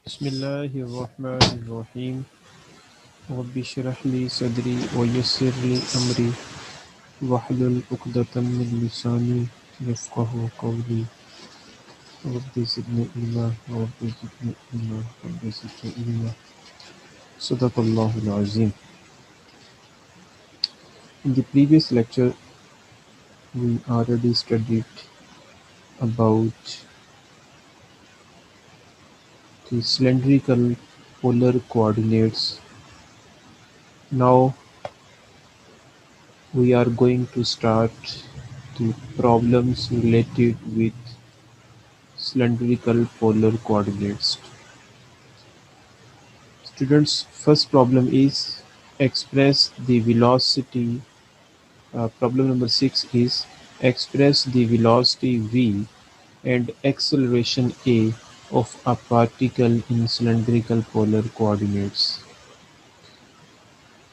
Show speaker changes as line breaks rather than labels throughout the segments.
बिस्मिल्लाहिर्रहमानिर्रहीम रब्बि इश्रह ली सदरी व यस्सिर ली अमरी वहलुल उक़दतम मिन लिसानी यफ़क़हू क़ौली rabbi ज़िदनी इल्मा rabbi ज़िदनी इल्मा सदक़ल्लाहुल Azeem. In the previous lecture we already studied about the cylindrical polar coordinates. Now we are going to start the problems related with cylindrical polar coordinates. Students, first problem is express the velocity. Problem number 6 is express the velocity v and acceleration a of a particle in cylindrical polar coordinates.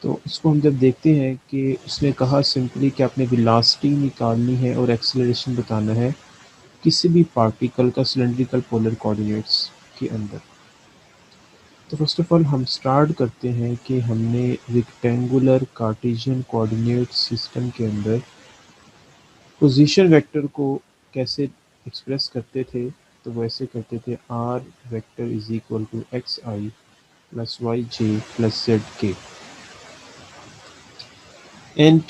तो इसको हम जब देखते हैं कि उसने कहा simply कि आपने वेलोसिटी निकालनी है और एक्सेलरेशन बताना है किसी भी पार्टिकल का सिलेंड्रिकल पोलर कोऑर्डिनेट्स के अंदर। तो फर्स्ट ऑफ ऑल हम स्टार्ट करते हैं कि हमने रेक्टेंगुलर कार्टेशियन कोऑर्डिनेट सिस्टम के अंदर पोजीशन वेक्टर को कैसे एक्सप्रेस करते थे। तो वैसे करते थे r vector is equal to xi plus yj plus zk। And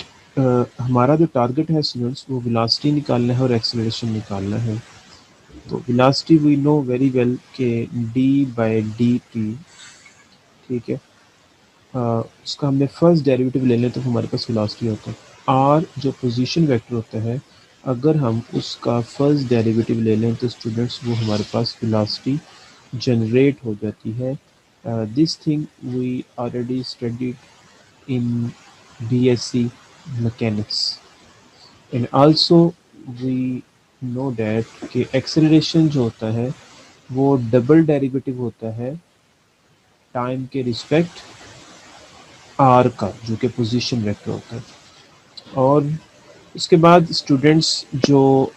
हमारा जो टारगेट है स्टूडेंट्स वो वेलोसिटी निकालना है और एक्सेलरेशन निकालना है। तो velocity we know very well के d/dt, ठीक है। उसका हमने फर्स्ट डेरिवेटिव ले लें तो हमारे पास वेलोसिटी होता है। r जो पोजीशन वेक्टर होता है अगर हम उसका फर्स्ट डेरिवेटिव ले लें तो स्टूडेंट्स वो हमारे पास वेलोसिटी जनरेट हो जाती है। This thing we already studied in BSc mechanics and also we know that कि एक्सेलरेशन जो होता है वो डबल डेरिवेटिव होता है टाइम के रिस्पेक्ट r का, जो कि पोजीशन वेक्टर होता है। और इसके बाद स्टूडेंट्स जो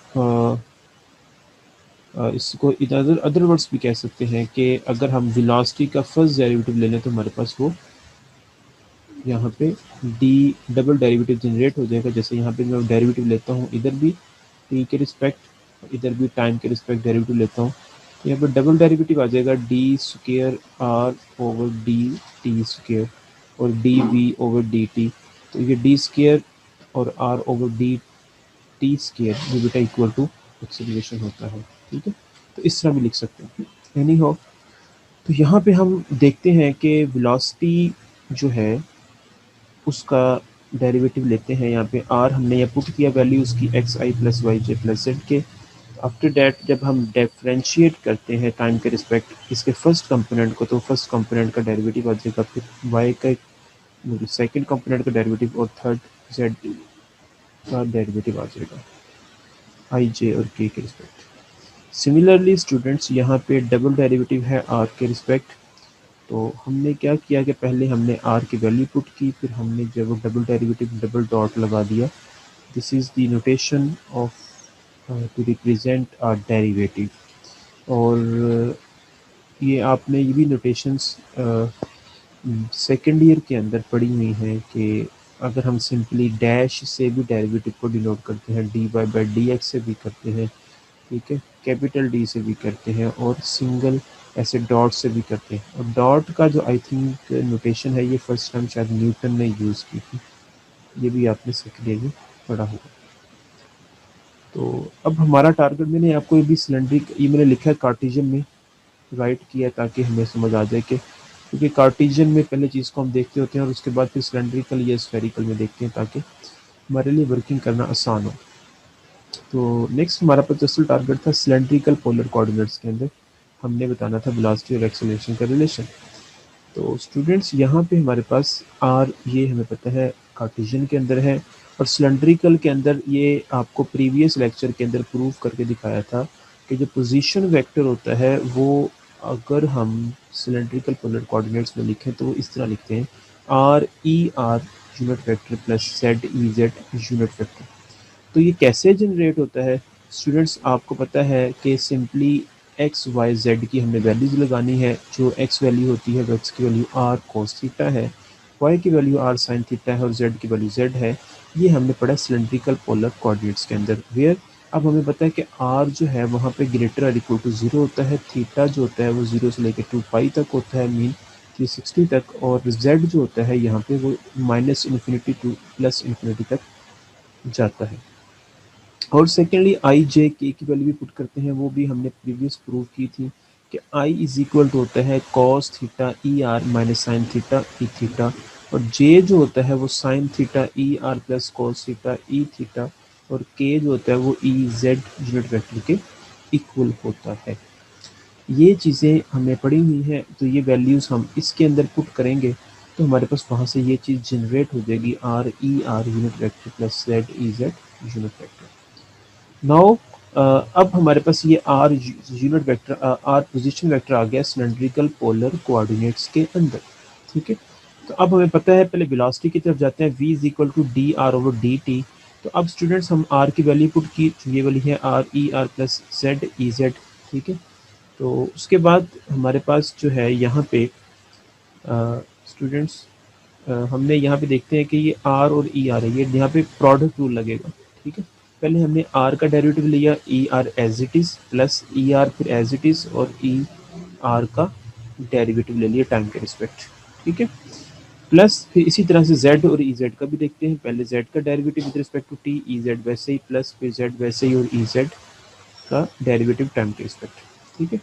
इसको इधर अदर वर्ड्स भी कह सकते हैं कि अगर हम वेलोसिटी का फर्स्ट डेरिवेटिव ले लें तो हमारे पास वो यहाँ पे d डबल डेरिवेटिव जनरेट हो जाएगा। जैसे यहाँ पे मैं डेरिवेटिव लेता हूँ इधर भी t के रिस्पेक्ट, इधर भी टाइम के रिस्पेक्ट डेरिवेटिव लेता हूँ, यहाँ पर डबल डेरिवेटिव आ जाएगा d square r over d t square और dv ओवर dt। तो ये d स्क्वायर और r over d t square ये बेटा इक्वल टू एक्सेलरेशन होता है, ठीक है। तो इस तरह भी लिख सकते हैं। एनी हो, तो यहाँ पे हम देखते हैं कि वेलोसिटी जो है उसका डेरिवेटिव लेते हैं। यहाँ पे r हमने यहाँ पुट किया वैल्यू उसकी xi plus yj plus z के। आफ्टर दैट जब हम डिफरेंशिएट करते हैं टाइम के रिस्पेक्ट इसके फर्स्ट कंपोनेंट को तो फर्स्ट कंपोनेंट का डेरिवेटिव आ जाएगा, फिर y का सेकंड कंपोनेंट का डेरिवेटिव और थर्ड z का डेरिवेटिव आ जाएगा ij और k के रिस्पेक्ट। सिमिलरली स्टूडेंट्स यहाँ पे डबल डेरिवेटिव है r के रिस्पेक्ट। तो हमने क्या किया कि पहले हमने r की वैल्यू पुट की, फिर हमने जब डबल डेरिवेटिव डबल डॉट लगा दिया। This is the notation of to represent r derivative. और ये आपने ये भी नोटेशंस सेकेंड ईयर के अंदर पढ़ी हुई हैं कि अगर हम सिंपली डैश से भी डेरिवेटिव को डिनोट करते हैं, dy/dx से भी करते हैं, ठीक है, कैपिटल D से भी करते हैं और सिंगल ऐसे डॉट से भी करते हैं। और डॉट का जो आई थिंक नोटेशन है ये फर्स्ट टाइम शायद न्यूटन ने यूज़ की थी, ये भी आपने सेकेंड ईयर में पढ़ा होगा। तो अब हमारा टारगेट मैंने आपको ये भी सिलेंड्रिक ये मैंने लिखा है कार्टेशियन में राइट किया ताकि हमें समझ आ जाए कि क्योंकि कार्टेशियन में पहले चीज़ को हम देखते होते हैं और उसके बाद फिर सिलेंड्रिकल या स्फेरिकल में देखते हैं ताकि हमारे लिए वर्किंग करना आसान हो। तो नेक्स्ट हमारा पोटेंशियल टारगेट था सिलेंड्रिकल पोलर कोऑर्डिनेट्स के अंदर हमने बताना था वेलोसिटी और एक्सेलरेशन का रिलेशन। तो स्टूडेंट्स यहाँ पे हमारे पास r ये हमें पता है कार्टेशियन के अंदर है और सिलेंड्रिकल के अंदर ये आपको प्रीवियस लेक्चर के अंदर प्रूव करके दिखाया था कि जो पोजीशन वेक्टर होता है वो अगर हम सिलेंड्रिकल पोलर कोऑर्डिनेट्स में लिखें तो वो इस तरह लिखते हैं r e r unit vector plus z e z unit vector. तो ये कैसे जनरेट होता है स्टूडेंट्स, आपको पता है कि सिंपली एक्स वाई जेड की हमने वैल्यूज लगानी है। जो एक्स वैल्यू होती है वो एक्स की वैल्यू आर कोस थीटा है, वाई की वैल्यू आर साइन थीटा है और जेड की वैल्यू जेड है। ये हमने पढ़ा सिलेंड्रिकल पोलर कोऑर्डिनेट्स के अंदर। वेयर अब हमें पता है कि आर जो है वहाँ पे ग्रेटर और इक्वल टू 0 होता है, थीटा जो होता है वो 0 से लेकर 2 पाई तक होता है, मीन 360 तक, और जेड जो होता है यहाँ पे वो minus infinity two plus infinity तक जाता है। और सेकेंडली आई जे के की वैल्यू भी पुट करते हैं, वो भी हमने प्रीवियस प्रूव की थी कि आई इज इक्वल टू होता है cos theta e r minus sine theta e theta, और जे जो होता है वो sign theta e r plus cos theta e theta, और के जो होता है वो ई जेड यूनिट वेक्टर के इक्वल होता है। ये चीज़ें हमने पढ़ी हुई हैं, तो ये वैल्यूज़ हम इसके अंदर पुट करेंगे तो हमारे पास वहाँ से ये चीज़ जनरेट हो जाएगी, r e r unit vector plus z e z unit vector. Now अब हमारे पास ये r unit vector, r position vector आ गया सिलेंड्रिकल पोलर कोऑर्डिनेट्स के अंदर। ठीक है, तो अब हमें पता है, पहले वेलोसिटी की तरफ जाते हैं, v is equal to d r over d t. तो अब स्टूडेंट्स हम r की वैल्यू पुट की, तो ये वाली है are e r plus z e Z. ठीक है, तो उसके बाद हमारे पास जो है यहाँ पे स्टूडेंट्स हमने यहाँ पे देखते हैं कि ये आर और ई आर है, ये यहाँ पे प्रोडक्ट रूल लगेगा। ठीक है, पहले हमने आर का डेरिवेटिव लिया e r as it is plus e r फिर एज इट इज़ और ई आर का डेरिवेटिव ले लिया टाइम के रिस्पेक्ट। ठीक है, प्लस फिर इसी तरह से z और ई जेड का भी देखते हैं, पहले z का derivative with respect to t, e z वैसे ही, प्लस फिर z वैसे ही और ई जेड का डेरिवेटिव टाइम के रिस्पेक्ट। ठीक है,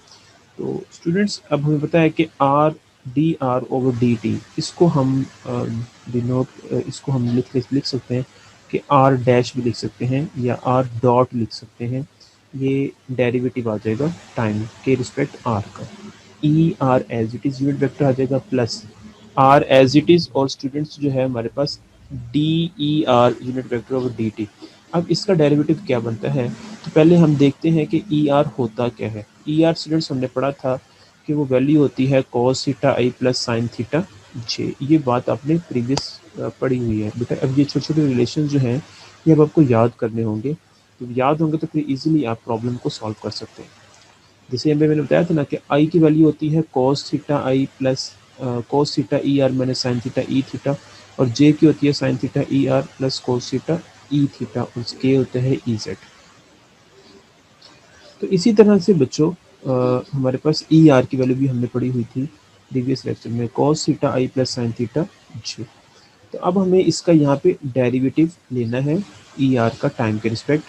तो स्टूडेंट्स अब हमें पता है कि r d r over d t, इसको हम डिनोट इसको हम लिख सकते हैं कि आर डैश भी लिख सकते हैं या आर डॉट लिख सकते हैं। ये डेरिवेटिव आ जाएगा टाइम के रिस्पेक्ट आर का, e r as it is unit vector आ जाएगा plus r as it is, और स्टूडेंट्स जो है हमारे पास d e r unit vector over d t. अब इसका डेरिवेटिव क्या बनता है, तो पहले हम देखते हैं कि ई आर होता क्या है। ई आर स्टूडेंट्स हमने पढ़ा था कि वो वैल्यू होती है cos theta i plus sine theta जे। ये बात आपने प्रीवियस पढ़ी हुई है बेटा। अब ये छोटे छोटे रिलेशन जो हैं ये अब आपको याद करने होंगे, तो याद होंगे तो फिर इजीली आप प्रॉब्लम को सॉल्व कर सकते हैं। जैसे यहाँ पे मैंने बताया था ना कि आई की वैल्यू होती है cos theta i plus cos theta e r minus sine theta e theta, और जे की होती है sine theta e r plus cos theta e theta, और के होता है ई जेड। तो इसी तरह से बच्चों हमारे पास ई आर की वैल्यू भी हमने पढ़ी हुई थी प्रीवियस लेक्चर में, cos theta i plus sine theta जे। तो अब हमें इसका यहाँ पे डेरिवेटिव लेना है ई आर का टाइम के रिस्पेक्ट।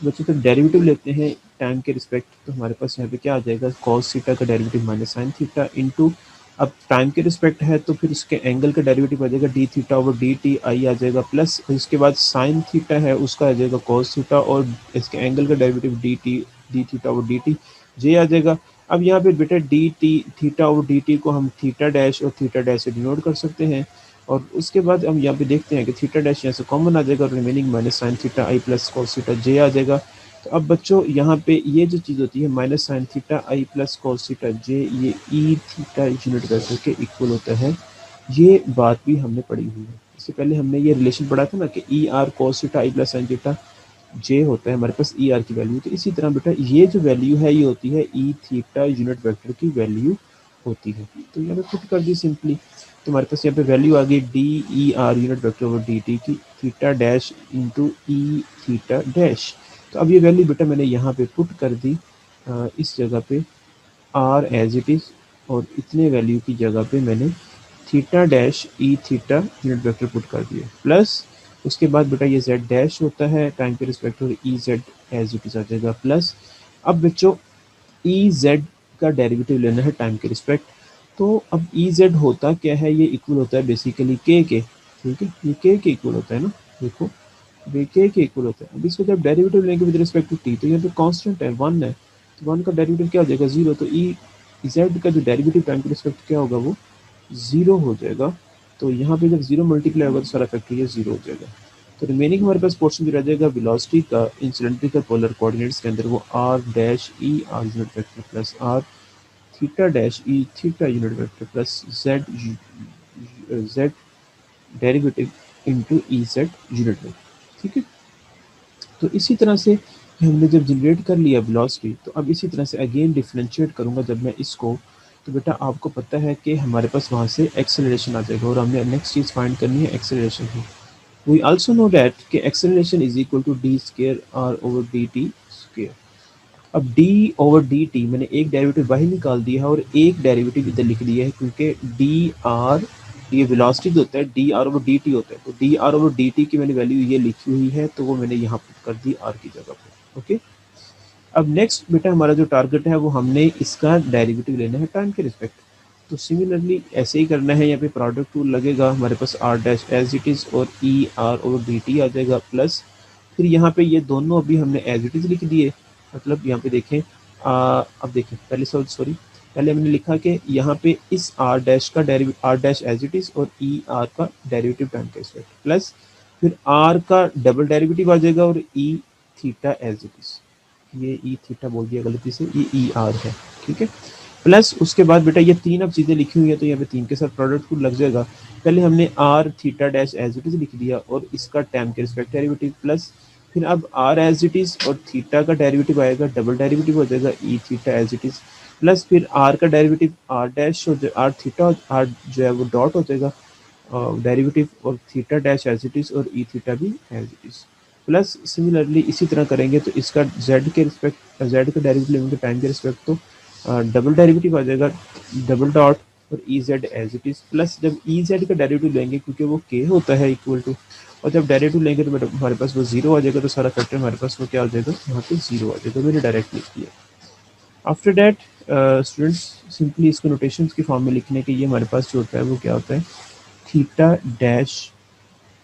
बच्चों तो डेरिवेटिव लेते हैं टाइम के रिस्पेक्ट, तो हमारे पास यहाँ पे क्या आ जाएगा, कॉस थीटा का derivative minus sine theta into, अब टाइम के रिस्पेक्ट है तो फिर उसके एंगल का डेरिवेटिव आ जाएगा d theta over d t i आ जाएगा, प्लस इसके बाद साइन थीटा है उसका आ जाएगा कॉस थीटा, और इसके एंगल का derivative d t d theta over d t j आ जाएगा। अब यहाँ पे बेटा d t theta over d t को हम थीटा डैश और थीटा डैश से डिनोट कर सकते हैं, और उसके बाद हम यहाँ पे देखते हैं कि थीटा डैश यहाँ से कॉमन आ जाएगा और remaining minus sine theta i plus cos theta जे आ जाएगा। तो अब बच्चों यहाँ पे ये जो चीज़ होती है minus sine theta i plus cos theta जे, ये ई थीटा यूनिट वेक्टर के इक्वल होता है। ये बात भी हमने पढ़ी हुई है, इससे पहले हमने ये रिलेशन पढ़ा था ना कि E R cos theta i plus sine theta जे होता है हमारे पास ई आर की वैल्यू। तो इसी तरह बेटा ये जो वैल्यू है ये होती है ई थीटा यूनिट वेक्टर की वैल्यू होती है। तो यहाँ पे पुट कर दी सिंपली, तो हमारे पास यहाँ पे वैल्यू आ गई d e r unit vector over d t की theta dash into e theta dash. तो अब ये वैल्यू बेटा मैंने यहाँ पे पुट कर दी इस जगह पे आर एज इट इज़, और इतने वैल्यू की जगह पे मैंने theta dash e theta unit vector put कर दिया, प्लस उसके बाद बेटा ये जेड डैश होता है टाइम के रिस्पेक्ट और e z as it is आ जाएगा प्लस। अब बच्चों ई जेड का डेरिवेटिव लेना है टाइम के रिस्पेक्ट, तो अब ई जेड होता क्या है, ये इक्वल होता है बेसिकली के। ठीक है, ये के इक्वल होता है ना, देखो ये के इक्वल होता है। अब इसको जब डेरिवेटिव लेंगे विद रिस्पेक्ट टू टी, तो यहाँ पे कांस्टेंट है 1 है, तो 1 का डेरिवेटिव क्या हो जाएगा 0, तो ई जेड का जो डेरिवेटिव टाइम के रिस्पेक्ट क्या होगा वो 0 हो जाएगा। तो यहाँ पे जब 0 मल्टीप्लाई होगा तो सारा फैक्टोरियल 0 हो जाएगा। तो रिमेनिंग हमारे पास पोर्शन जो रह जाएगा वेलोसिटी का इन सिलेंड्रिकल पोलर कोऑर्डिनेट्स के अंदर, वो r dash e r unit vector plus r theta dash e theta unit vector plus z z derivative into e z unit vector. ठीक है, तो इसी तरह से हमने जब जनरेट कर लिया वेलोसिटी, तो अब इसी तरह से अगेन डिफरेंशिएट करूँगा जब मैं इसको, तो बेटा आपको पता है कि हमारे पास वहाँ से एक्सेलरेशन आ जाएगा और हमने नेक्स्ट चीज़ फाइंड करनी है एक्सेलरेशन की। वी आल्सो नो दैट कि acceleration is equal to d square r over d t square. अब d ओवर डी टी मैंने एक डेरिवेटिव बाहर निकाल दिया है और एक डेरिवेटिव इधर लिख दिया है, क्योंकि डी आर ये वेलोसिटी होता है, D r over d T होता है, तो D r over d t की मैंने वैल्यू ये लिखी हुई है, तो वो मैंने यहाँ पुट कर दी आर की जगह पर। ओके, अब नेक्स्ट बेटा हमारा जो टारगेट है वो हमने इसका डेरिवेटिव लेना है टाइम के रिस्पेक्ट। तो सिमिलरली ऐसे ही करना है, यहाँ पे प्रोडक्ट टूल लगेगा, हमारे पास r dash as it is और e r over d t आ जाएगा, प्लस फिर यहाँ पे ये दोनों अभी हमने एज इट इज़ लिख दिए। मतलब यहाँ पे देखें, अब देखें पहले सॉरी पहले हमने लिखा कि यहाँ पे इस आर डैश का derivative r dash as it is और ई आर का डेरिवेटिव टाइम के रिस्पेक्ट, प्लस फिर आर का डबल डेरिवेटिव आ जाएगा और e theta as it is, ये ई थीटा बोल दिया गलती से, ये ई आर है, ठीक है। प्लस उसके बाद बेटा ये तीन अब चीज़ें लिखी हुई है, तो यहाँ पे तीन के साथ प्रोडक्ट को लग जाएगा। पहले हमने r theta dash as it is लिख दिया और इसका टाइम के रिस्पेक्ट डेरिवेटिव, प्लस फिर अब आर एज इट इज और थीटा का डेरिवेटिव आएगा, डबल डेरिवेटिव हो जाएगा e theta as it is, plus फिर आर का डेरिवेटिव आर डैश और आर थीटा आर जो है वो डॉट हो जाएगा डेरिवेटिव और theta dash as it is और ई थीटा भी as it is. Plus similarly इसी तरह करेंगे तो इसका जेड के रिस्पेक्ट जेड का डेरिवेटिव लेंगे टाइम के रिस्पेक्ट, तो डबल डेरिवेटिव आ जाएगा डबल डॉट और e z as it is, plus जब ई जेड का डेरिवेटिव लेंगे क्योंकि वो के होता है इक्वल टू, और जब डेरिवेटिव लेंगे तो हमारे पास वो जीरो आ जाएगा, तो सारा फैक्टर हमारे पास वो क्या आ जाएगा, यहाँ पे जीरो आ जाएगा। मैंने डायरेक्ट लिख दिया। आफ्टर डैट स्टूडेंट्स सिंपली इसको नोटेशन के फॉर्म में लिखने के, ये हमारे पास जो होता है वो क्या होता है, theta dash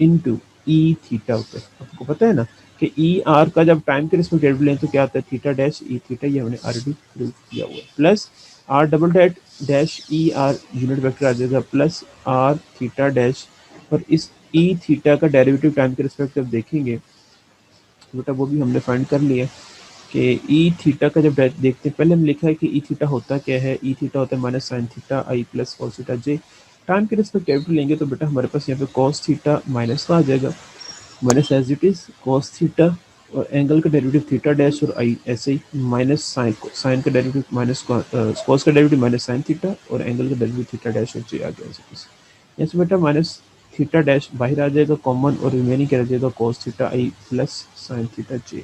into E theta होता है। आपको पता है ना कि ई आर का जब टाइम के रिस्पेक्ट डेरिवेटिव लें तो क्या आता है, थीटा डैश ई थीटा, ये हमने ऑलरेडी प्रूव किया हुआ है, plus r double dash e r unit vector आ जाएगा, प्लस आर थीटा डैश, और इस ई थीटा का डेरिवेटिव टाइम के रिस्पेक्ट जब देखेंगे बेटा वो भी हमने फाइंड कर लिया कि ई थीटा का जब देखते हैं, पहले हमने लिखा है कि ई थीटा होता क्या है, ई थीटा होता है minus sine theta i plus cos theta J. Time के रिस्पेक्ट डेरिवेटिव लेंगे तो बेटा हमारे पास यहाँ पे कॉस थीटा माइनस का आ जाएगा, minus as it is cos theta, और एंगल का डेरिवेटिव थीटा डैश और आई ऐसे ही माइनस साइन का डेरिवेटिव माइनस कॉस का डेरिवेटिव माइनस साइन थीटा और एंगल का डेरिवेटिव थीटा डैश और जे आ गया। यहाँ से बेटा माइनस थीटा डैश बाहर आ जाएगा कॉमन और रिमेनिंग क्या रह जाएगा cos theta i plus sine theta जे।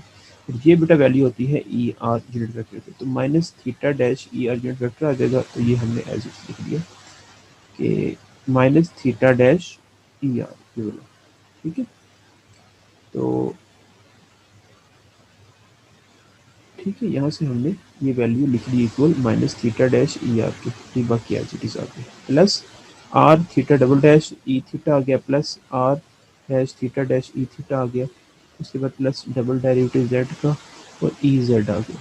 ये बेटा वैल्यू होती है ई आर यूनिट वेक्टर की, तो minus theta dash e r unit vector आ जाएगा, तो ये हमने एज इट लिख दिया कि minus theta dash e r, ठीक है। तो ठीक है, यहाँ से हमने ये वैल्यू लिख दी equal minus theta dash e r की, बाकी एज इट इज आ गया, plus r theta double dash e theta आ गया, plus r dash theta dash e theta आ गया, उसके बाद प्लस डबल डेरिवेटिव जेड का और ई जेड आ गया।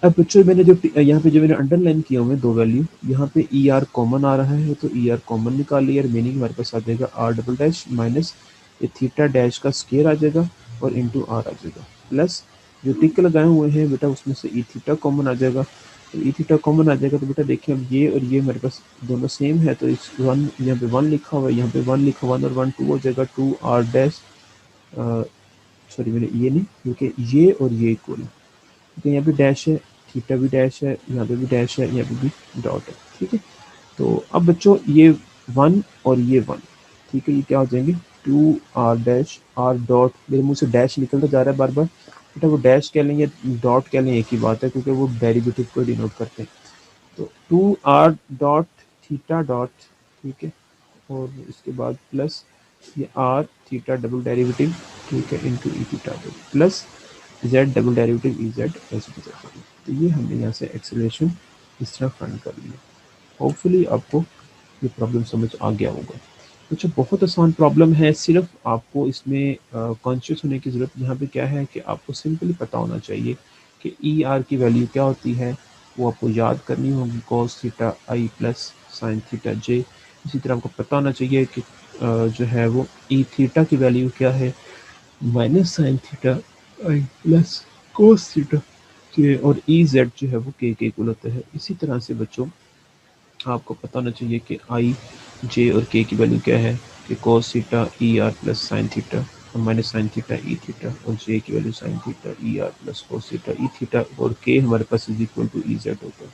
अब बच्चों मैंने जो यहाँ पे जो मैंने अंडरलाइन किया हुआ है दो वैल्यू, यहाँ पे ई आर कॉमन आ रहा है तो ई आर कॉमन निकाल लिया, रिमेनिंग हमारे पास आ जाएगा आर डबल डैश माइनस ये थीटा डैश का स्केयर आ जाएगा और इंटू आर आ जाएगा, प्लस जो टिक लगाए हुए हैं बेटा उसमें से ई थीटा कॉमन आ जाएगा, तो ई थीटा कॉमन आ जाएगा, तो बेटा देखिए अब ये और ये हमारे पास दोनों सेम है, तो इस वन यहाँ पे वन लिखा हुआ है, यहाँ पे वन लिखा, वन और वन टू हो जाएगा, टू आर डैश सॉरी मैंने ये नहीं, क्योंकि ये और ये इक्वल है, क्योंकि यहाँ पे डैश है, थीटा भी डैश है, यहाँ पे भी डैश है, यहाँ पे भी डॉट है, ठीक है। तो अब बच्चों ये वन और ये वन, ठीक है, ये क्या हो जाएंगे two r dash r dot, मेरे मुंह से डैश निकलता जा रहा है बार बार बेटा, वो डैश कह लें या डॉट कह लें एक ही बात है, क्योंकि वो डेरिवेटिव को डिनोट करते हैं। तो two r dot theta dot, ठीक है, और इसके बाद प्लस ये आर थीटा डबल डेरिवेटिव, ठीक है, into e theta plus Z double derivative E Z ऐसे की जाती है। तो ये हमने यहाँ से एक्सेलरेशन इस तरह फाइंड कर लिया। होपफुली आपको ये प्रॉब्लम समझ आ गया होगा। अच्छा, बहुत आसान प्रॉब्लम है, सिर्फ आपको इसमें कॉन्शियस होने की ज़रूरत यहाँ पे क्या है कि आपको सिंपली पता होना चाहिए कि ई आर की वैल्यू क्या होती है, वो आपको याद करनी होगी, cos theta i plus sine theta जे। इसी तरह आपको पता होना चाहिए कि जो है वो ई थीटा की वैल्यू क्या है, minus sine theta i plus cos theta के, और ई जेड जो है वो के इक्वल होता है। इसी तरह से बच्चों आपको पता होना चाहिए कि आई जे और के की वैल्यू क्या है, कि cos theta e r plus sine theta minus sine theta e theta और जे की value sine theta e r plus cos theta e theta और के हमारे पास is equal to e z होता है।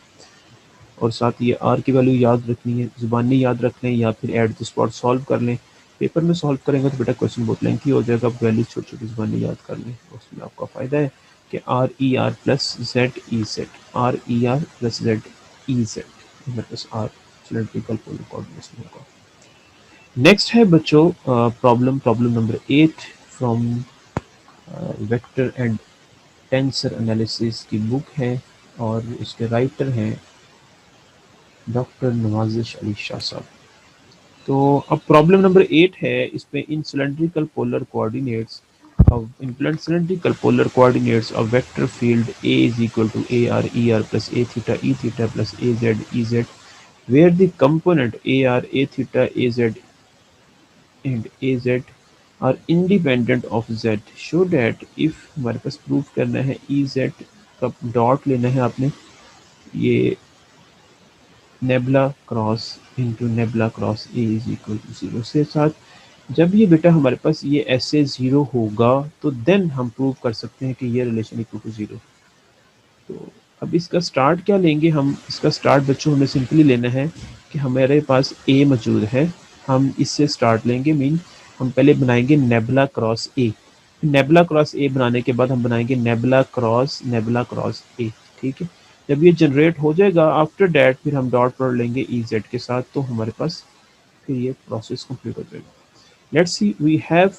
और साथ ये आर की वैल्यू याद रखनी है, ज़ुबानी याद रख लें या फिर एट द स्पॉट सॉल्व कर लें। पेपर में सॉल्व करेंगे तो बेटा क्वेश्चन बहुत लेंथी हो जाएगा, वैल्यू छोटी छोटी ज़ुबानी याद कर लें, उसमें आपका फ़ायदा है कि are e r plus z e Z, are e r plus z e Z हमारे पास आर सिलेंड्रिकल पोलर कोऑर्डिनेट्स में होगा। नेक्स्ट है बच्चों problem number 8 from vector and tensor analysis की बुक है और इसके राइटर हैं डॉक्टर नवाजिश अली शाह साहब। तो अब प्रॉब्लम नंबर 8 है, इसमें in cylindrical polar coordinates in cylindrical polar coordinates of vector field A is equal to AR ER plus A theta E theta plus AZ EZ, where the component AR A theta AZ and AZ are independent of Z, show that if हमारे पास proof करना है EZ का dot लेना है आपने, ये nabla cross into nabla cross a is equal to 0 से साथ जब ये बेटा हमारे पास ये ऐसे 0 होगा तो देन हम प्रूव कर सकते हैं कि ये रिलेशन इक्वल टू 0। तो अब इसका स्टार्ट क्या लेंगे हम, इसका स्टार्ट बच्चों हमें सिंपली लेना है कि हमारे पास ए मौजूद है, हम इससे स्टार्ट लेंगे। मीन हम पहले बनाएंगे नेबुला क्रॉस ए, नेबुला क्रॉस ए बनाने के बाद हम बनाएंगे नेबुला क्रॉस ए, ठीक है। जब ये जनरेट हो जाएगा आफ्टर डैट फिर हम डॉट प्रोडक्ट लेंगे ई जेड के साथ, तो हमारे पास फिर ये प्रोसेस कंप्लीट हो जाएगा। Let's see we have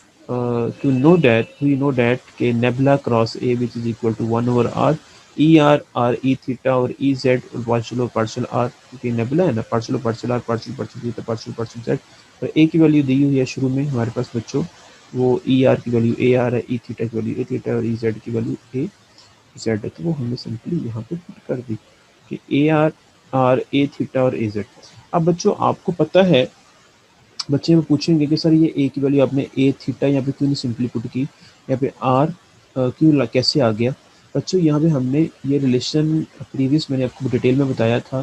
to know that के nabla cross A which is equal to 1 over r e r e theta और ई जेड पार्शियल आर, क्योंकि नेबुला है ना, partial r partial theta partial z, और A की value दी हुई है शुरू में हमारे पास बच्चों, वो ई आर की वैल्यू ए आर है, ई थीटा की वैल्यू ए थीटा और ई जेड की वैल्यू ए जेड है, तो वो हमने सिंपली यहाँ पे पुट कर दी कि ए आर ए थीटा और ए जेड। अब बच्चों आपको पता है, बच्चे में पूछेंगे कि सर ये ए की वैल्यू आपने ए थीटा यहाँ पे क्यों नहीं सिंपली पुट की, यहाँ पे आर क्यों कैसे आ गया। बच्चों यहाँ पे हमने ये रिलेशन प्रीवियस मैंने आपको डिटेल में बताया था,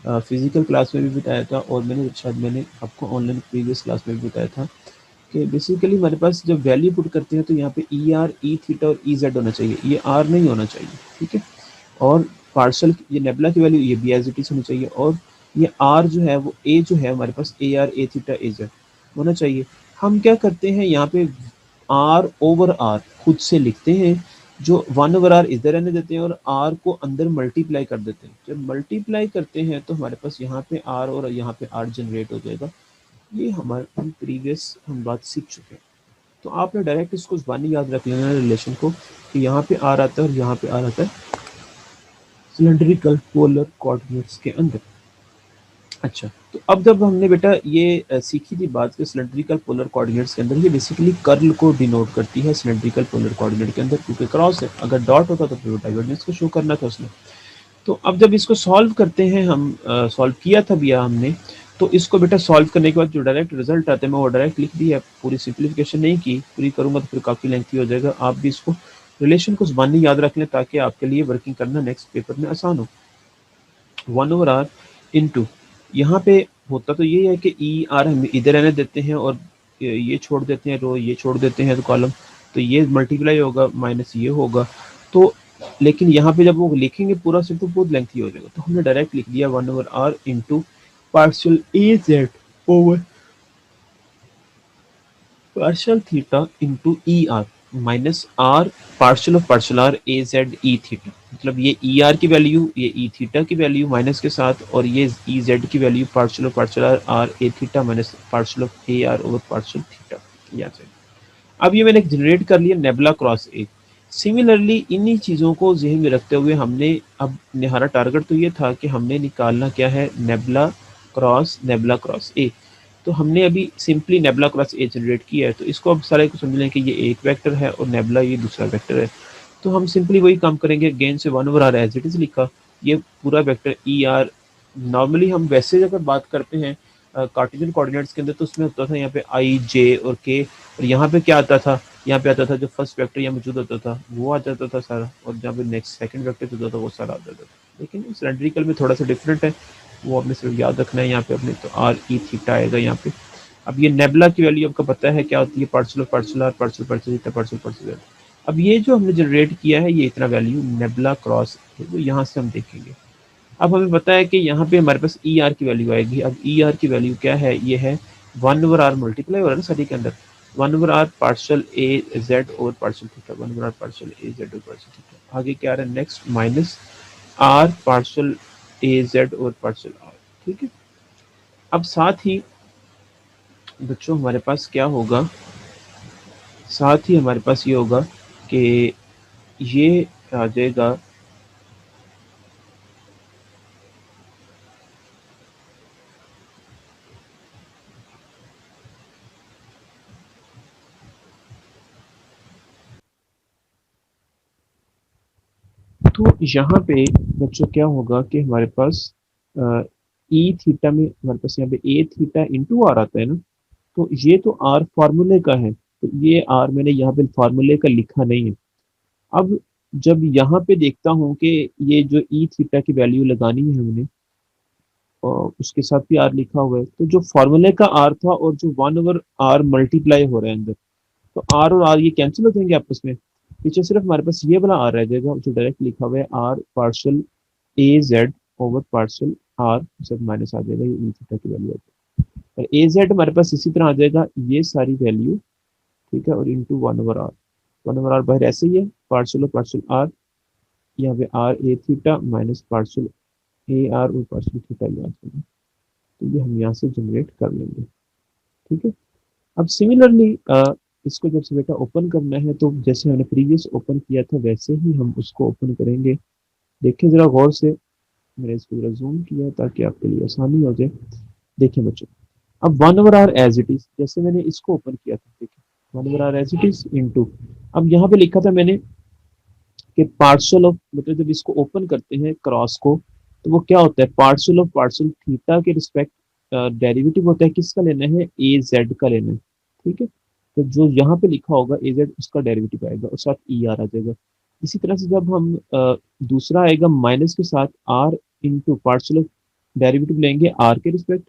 फिजिकल क्लास में भी बताया था और मैंने आपको ऑनलाइन प्रीवियस क्लास में भी बताया था कि बेसिकली हमारे पास जब वैल्यू पुट करते हैं तो यहाँ पे ई आर ई थीटा और ई जेड होना चाहिए, ये आर नहीं होना चाहिए, ठीक है। और पार्सल ये नेबुला की वैल्यू ये भी एज इट इज होनी चाहिए, और ये आर जो है वो ए जो है हमारे पास A r A theta A z होना चाहिए। हम क्या करते हैं यहाँ पे आर ओवर आर खुद से लिखते हैं, जो 1 ओवर आर इधर रहने देते हैं और आर को अंदर मल्टीप्लाई कर देते हैं। जब मल्टीप्लाई करते हैं तो हमारे पास यहाँ पे आर और यहाँ पे आर जनरेट हो जाएगा। ये हमारे प्रीवियस हम बात सीख चुके हैं, तो आपने डायरेक्ट इसको ज़बानी याद रख लेना रिलेशन को कि यहाँ पे आर आता है और यहाँ पे आर आता है सिलेंड्रिकल पोलर कोऑर्डिनेट्स के अंदर। अच्छा, तो अब जब हमने बेटा ये सीखी थी बात कि सिलेंड्रिकल पोलर कोऑर्डिनेट्स के अंदर ये बेसिकली कर्ल को डिनोट करती है सिलेंड्रिकल पोलर कोऑर्डिनेट के अंदर, क्योंकि क्रॉस है, अगर डॉट होता तो फिर डाइवर्जेंस को शो करना था उसने। तो अब जब इसको सॉल्व करते हैं हम, सॉल्व किया था भैया हमने, तो इसको बेटा सॉल्व करने के बाद जो डायरेक्ट रिजल्ट आते हैं मैं वो डायरेक्ट लिख दिया, पूरी सिंप्लीफिकेशन नहीं की, पूरी करूंगा तो फिर काफ़ी लेंथी हो जाएगा। आप भी इसको रिलेशन को ज़बानी याद रख लें ताकि आपके लिए वर्किंग करना नेक्स्ट पेपर में आसान हो। 1 ओवर आर इंटू यहाँ पे होता तो ये है कि ई आर हम इधर रहने देते हैं और ये छोड़ देते हैं रो, ये छोड़ देते हैं तो कॉलम, तो ये मल्टीप्लाई होगा माइनस ये होगा, तो लेकिन यहाँ पे जब वो लिखेंगे पूरा सिर्फ तो बहुत लेंथी हो जाएगा, तो हमने डायरेक्ट लिख दिया 1 over r into partial A z over partial theta into e r minus r partial r a z e theta, मतलब ये ई आर की वैल्यू ये ई थीटा की वैल्यू माइनस के साथ, और ये ई जेड की value partial r A theta minus partial a r over partial theta. याद है, अब ये मैंने जनरेट कर लिया नेबुला क्रॉस ए। सिमिलरली इन्हीं चीज़ों को जहन में रखते हुए हमने अब हमारा टारगेट तो ये था कि हमने निकालना क्या है नेबुला क्रॉस ए, तो हमने अभी सिंपली नेबुला क्रॉस ए जनरेट किया है, तो इसको अब सारे को समझ लें कि ये एक वेक्टर है और नेबुला ये दूसरा वेक्टर है। तो हम सिंपली वही काम करेंगे, अगेन से 1 over r as it is लिखा, ये पूरा वेक्टर ई आर। नॉर्मली हम वैसे अगर बात करते हैं कार्टेशियन कोऑर्डिनेट्स के अंदर तो उसमें होता था यहाँ पे आई जे और के, और यहाँ पे क्या आता था, यहाँ पे आता था जो फर्स्ट वेक्टर यहाँ मौजूद होता था वो आ जाता था सारा, और जहाँ पे नेक्स्ट सेकंड वेक्टर होता था वो सारा आ जाता था। लेकिन सिलेंड्रिकल में थोड़ा सा डिफरेंट है, वो आपने सिर्फ याद रखना है। यहाँ पे अपने तो आर ई थीटा आएगा यहाँ पे, अब ये नेबुला की वैल्यू आपको पता है क्या होती है, partial of partial r partial partial theta partial partial z. अब ये जो हमने जनरेट किया है ये इतना वैल्यू नेबुला क्रॉस है, तो यहाँ से हम देखेंगे। अब हमें पता है कि यहाँ पे हमारे पास ई आर की वैल्यू आएगी। अब ई आर की वैल्यू क्या है, ये है 1/r मल्टीप्लाई हो रहा है ना सारी के अंदर, 1/r पार्शियल ए z over partial theta, 1/r partial ए जेड ओवर पार्शियल थीटा। आगे क्या आ रहा है नेक्स्ट, माइनस आर पार्शियल ए जेड ओवर पार्शियल आर। ठीक है, अब साथ ही बच्चों हमारे पास क्या होगा, साथ ही हमारे पास ये होगा कि ये आ जाएगा तो यहाँ पे बच्चों क्या होगा कि हमारे पास ई थीटा में हमारे पास यहाँ पे ए थीटा इंटू आर आता है ना, तो ये तो आर फार्मूले का है, तो ये आर मैंने यहाँ पे फार्मूले का लिखा नहीं है। अब जब यहाँ पे देखता हूँ कि ये जो ई थीटा की वैल्यू लगानी है हमने और उसके साथ भी आर लिखा हुआ है, तो जो फॉर्मूले का आर था और जो 1/r मल्टीप्लाई हो रहा है अंदर, तो आर और आर ये कैंसिल हो जाएंगे आपस में। पीछे सिर्फ हमारे पास ये वाला आर रह जाएगा जो डायरेक्ट लिखा हुआ है आर पार्शियल ए जेड ओवर पार्शियल आर, सब माइनस आ जाएगा, ये ई थीटा की वैल्यू आ जाएगी। और ए जेड हमारे पास इसी तरह आ जाएगा ये सारी वैल्यू, ठीक है, और इंटू 1/r, 1/r बाहर ऐसे ही है, पार्शियल आर, यहाँ पे r A theta minus partial a r और पार्शियल थीटा ये आ जाएगा। तो ये हम यहाँ से जनरेट कर लेंगे। ठीक है, अब सिमिलरली इसको जब से बेटा ओपन करना है तो जैसे हमने प्रीवियस ओपन किया था वैसे ही हम उसको ओपन करेंगे। देखिए जरा गौर से, मैंने इसको जरा जूम किया ताकि आपके लिए आसानी हो जाए। देखिए बच्चों, अब 1/r एज इट इज, जैसे मैंने इसको ओपन किया था, देखिए 1/r as it is into, अब यहाँ पे लिखा था मैंने कि पार्शियल ऑफ, मतलब जब इसको ओपन करते हैं क्रॉस को, तो वो क्या होता है, पार्शियल ऑफ पार्शियल थीटा के रिस्पेक्ट डेरिवेटिव होता है, किसका लेना है, ए जेड का लेना है। ठीक है, तो जो यहाँ पे लिखा होगा ए जेड उसका डेरिवेटिव आएगा और साथ ई आर आ जाएगा। इसी तरह से जब हम दूसरा आएगा माइनस के साथ r into partial of derivative लेंगे आर के रिस्पेक्ट,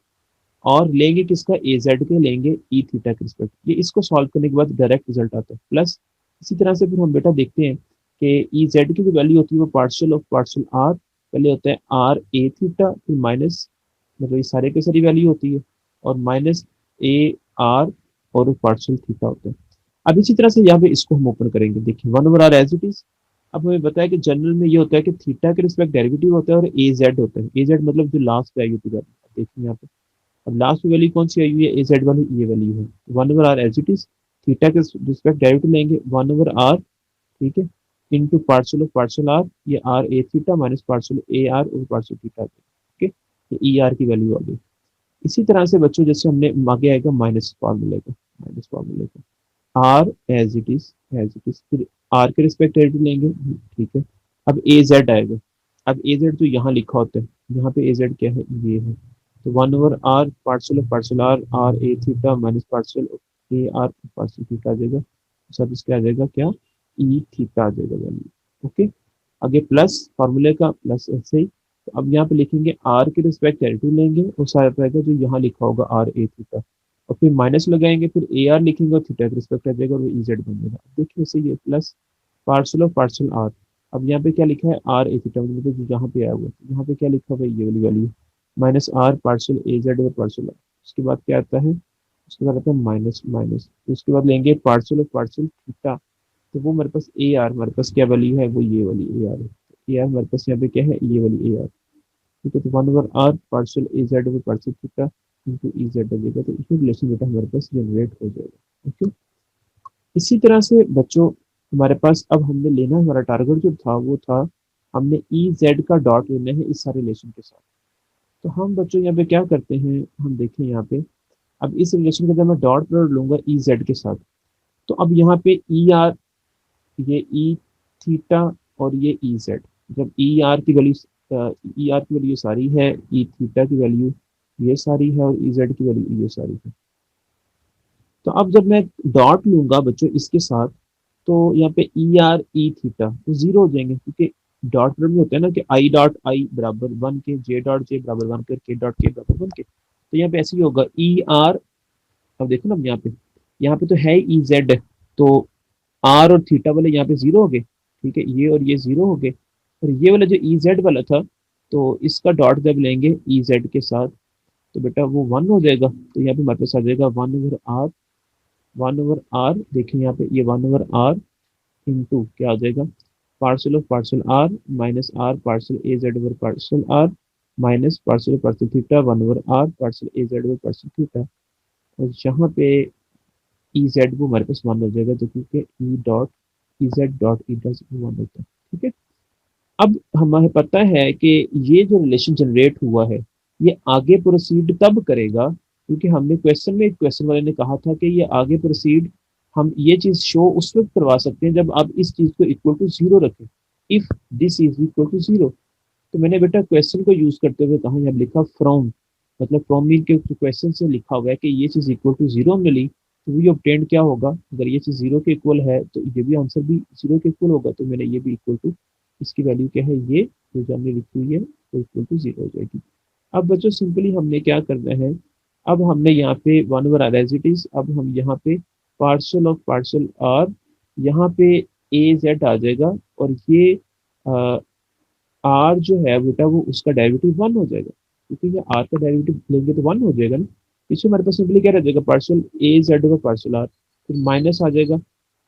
और लेंगे किसका, ए जेड के लेंगे ई थीटा के रिस्पेक्ट। ये इसको सॉल्व करने के बाद डायरेक्ट रिजल्ट आता है प्लस। इसी तरह से फिर हम बेटा देखते हैं कि ई जेड की जो वैल्यू होती है वो पार्शियल ऑफ पार्शियल आर, पहले होता है आर ए थीटा, फिर माइनस, मतलब ये सारे के सारी वैल्यू होती है, और माइनस ए आर और पार्शियल थीटा होता है। अब इसी तरह से यहाँ पे इसको हम ओपन करेंगे। देखिए 1/r एज इट इज। अब हमें बताया कि जनरल में ये होता है कि थीटा के रिस्पेक्ट डेरिवेटिव होता है और ए जेड होता है। ए जेड मतलब जो लास्ट पे आई होती है, देखिए यहाँ पे अब लास्ट में वैल्यू कौन सी आई हुई है, ए जेड वाली ये वैल्यू है 1/r as it is. Theta के रिस्पेक्ट डेरिवेटिव लेंगे 1/r, ठीक है, into partial of partial r, ये r A theta minus partial a r और पार्शियल थीटा, ठीक है, ये ई आर की वैल्यू आ गई। इसी तरह से बच्चों जैसे हमने आगे आएगा माइनस फॉर्मूले का, माइनस फॉर्मूले का r as it is, as it is, फिर आर के रिस्पेक्ट डेरिवेटिव लेंगे, ठीक है। अब ए जेड आएगा, अब ए जेड तो यहाँ लिखा होता है, यहाँ पे ए जेड क्या है, ये है, तो 1/r partial r, r A theta minus partial a r partial theta आ जाएगा, साथ इसके आ जाएगा क्या, ई थीटा आ जाएगा वैल्यू। ओके, आगे प्लस फार्मूले का प्लस ऐसे ही, तो अब यहाँ पे लिखेंगे आर के रिस्पेक्ट डेरिवेटिव लेंगे और सारा रहेगा जो यहाँ लिखा होगा आर ए थीटा, और फिर माइनस लगाएंगे, फिर ए आर लिखेंगे और थीटा के रिस्पेक्ट आ जाएगा और वो ई जेड बन जाएगा। देखिए वैसे ये plus partial of partial r, अब यहाँ पे क्या लिखा है आर ए थीटा, मतलब जो यहाँ पे आया हुआ है, यहाँ पे क्या लिखा हुआ है ये वाली वैल्यू माइनस आर पार्शियल ए जेड और पार्शियल आर। उसके बाद क्या आता है, उसके बाद आता है माइनस माइनस, तो उसके बाद लेंगे पार्शियल ऑफ पार्शियल थीटा, तो वो मेरे पास ए आर, मेरे पास क्या वैल्यू है, वो ये वाली ए आर है। ए आर मेरे पास यहाँ पे क्या है, ये वाली ए आर, ठीक है। तो 1/r पार्शियल ए जेड और partial theta into e Z लगेगा, तो इसमें रिलेशन बेटा हमारे पास जनरेट हो जाएगा। ओके, इसी तरह से बच्चों हमारे पास अब हमने लेना, हमारा टारगेट जो था वो था हमने ई जेड का डॉट लेना है इस सारे रिलेशन के साथ। तो हम बच्चों यहाँ पे क्या करते हैं, हम देखें यहाँ पे, अब इस रिलेशन का जब मैं डॉट प्रोडक्ट लूंगा ई जेड के साथ, तो अब यहाँ पे ई आर, ये ई थीटा और ये ई जेड, जब ई आर की वैल्यू, ई आर की वैल्यू सारी है, ई थीटा की वैल्यू ये सारी है और ई जेड की वैल्यू ये सारी है, तो अब जब मैं डॉट लूंगा बच्चों इसके साथ, तो यहाँ पे ई आर ई थीटा तो जीरो हो जाएंगे, क्योंकि डॉट में होता है ना कि आई डॉट आई बराबर 1 के, जे डॉट जे बराबर 1 के डॉट के बराबर 1 के, तो यहाँ पे ऐसे ही होगा ई आर अब देखो ना, यहाँ पे तो है ई जेड, तो आर और थीटा वाले यहाँ पे जीरो हो गए, ठीक है, ये और ये जीरो हो गए, और ये वाला जो ई जेड वाला था, तो इसका डॉट जब लेंगे ई जेड के साथ, तो बेटा वो वन हो जाएगा, तो यहाँ पे हमारे पास आ जाएगा one over r, one over r, देखिए यहाँ पे ये वन ओवर आर इंटू क्या आ जाएगा, partial of partial r minus r partial a z over partial r minus partial partial theta one over r partial a z over partial theta, और यहाँ पे ई जेड वो हमारे पास one हो जाएगा, तो क्योंकि E dot E Z dot E dot one होता है, ठीक है। अब हमें पता है कि ये जो रिलेशन जनरेट हुआ है, ये आगे प्रोसीड तब करेगा, क्योंकि हमने क्वेश्चन में, क्वेश्चन वाले ने कहा था कि ये आगे प्रोसीड, हम ये चीज शो उस वक्त करवा सकते हैं जब आप इस चीज को इक्वल टू जीरो रखें, if this is equal to zero. तो मैंने बेटा क्वेश्चन को यूज करते हुए कहा, यहाँ लिखा फ्रॉम, मतलब फ्रॉम मीन के क्वेश्चन से लिखा हुआ है कि ये चीज इक्वल टू जीरो मिली, तो वी ऑब्टेन्ड क्या होगा, अगर ये चीज जीरो के इक्वल है तो ये भी आंसर भी जीरो के इक्वल होगा, तो मैंने ये भी इक्वल टू, इसकी वैल्यू क्या है, ये जो हमने लिखी हुई है वो इक्वल टू जीरो हो जाएगी। अब बच्चों सिंपली हमने क्या करना है, अब हमने यहाँ पे one over r as it is, अब हम यहाँ पे पार्सल ऑफ पार्सल आर, यहाँ पे ए जेड आ जाएगा, और ये आर जो है बेटा वो उसका डेरिवेटिव वन हो जाएगा, क्योंकि ये आर का डेरिवेटिव लेंगे तो वन हो जाएगा ना। पीछे हमारे पास सिंपली क्या रह जाएगा, partial a z over partial r, फिर माइनस आ जाएगा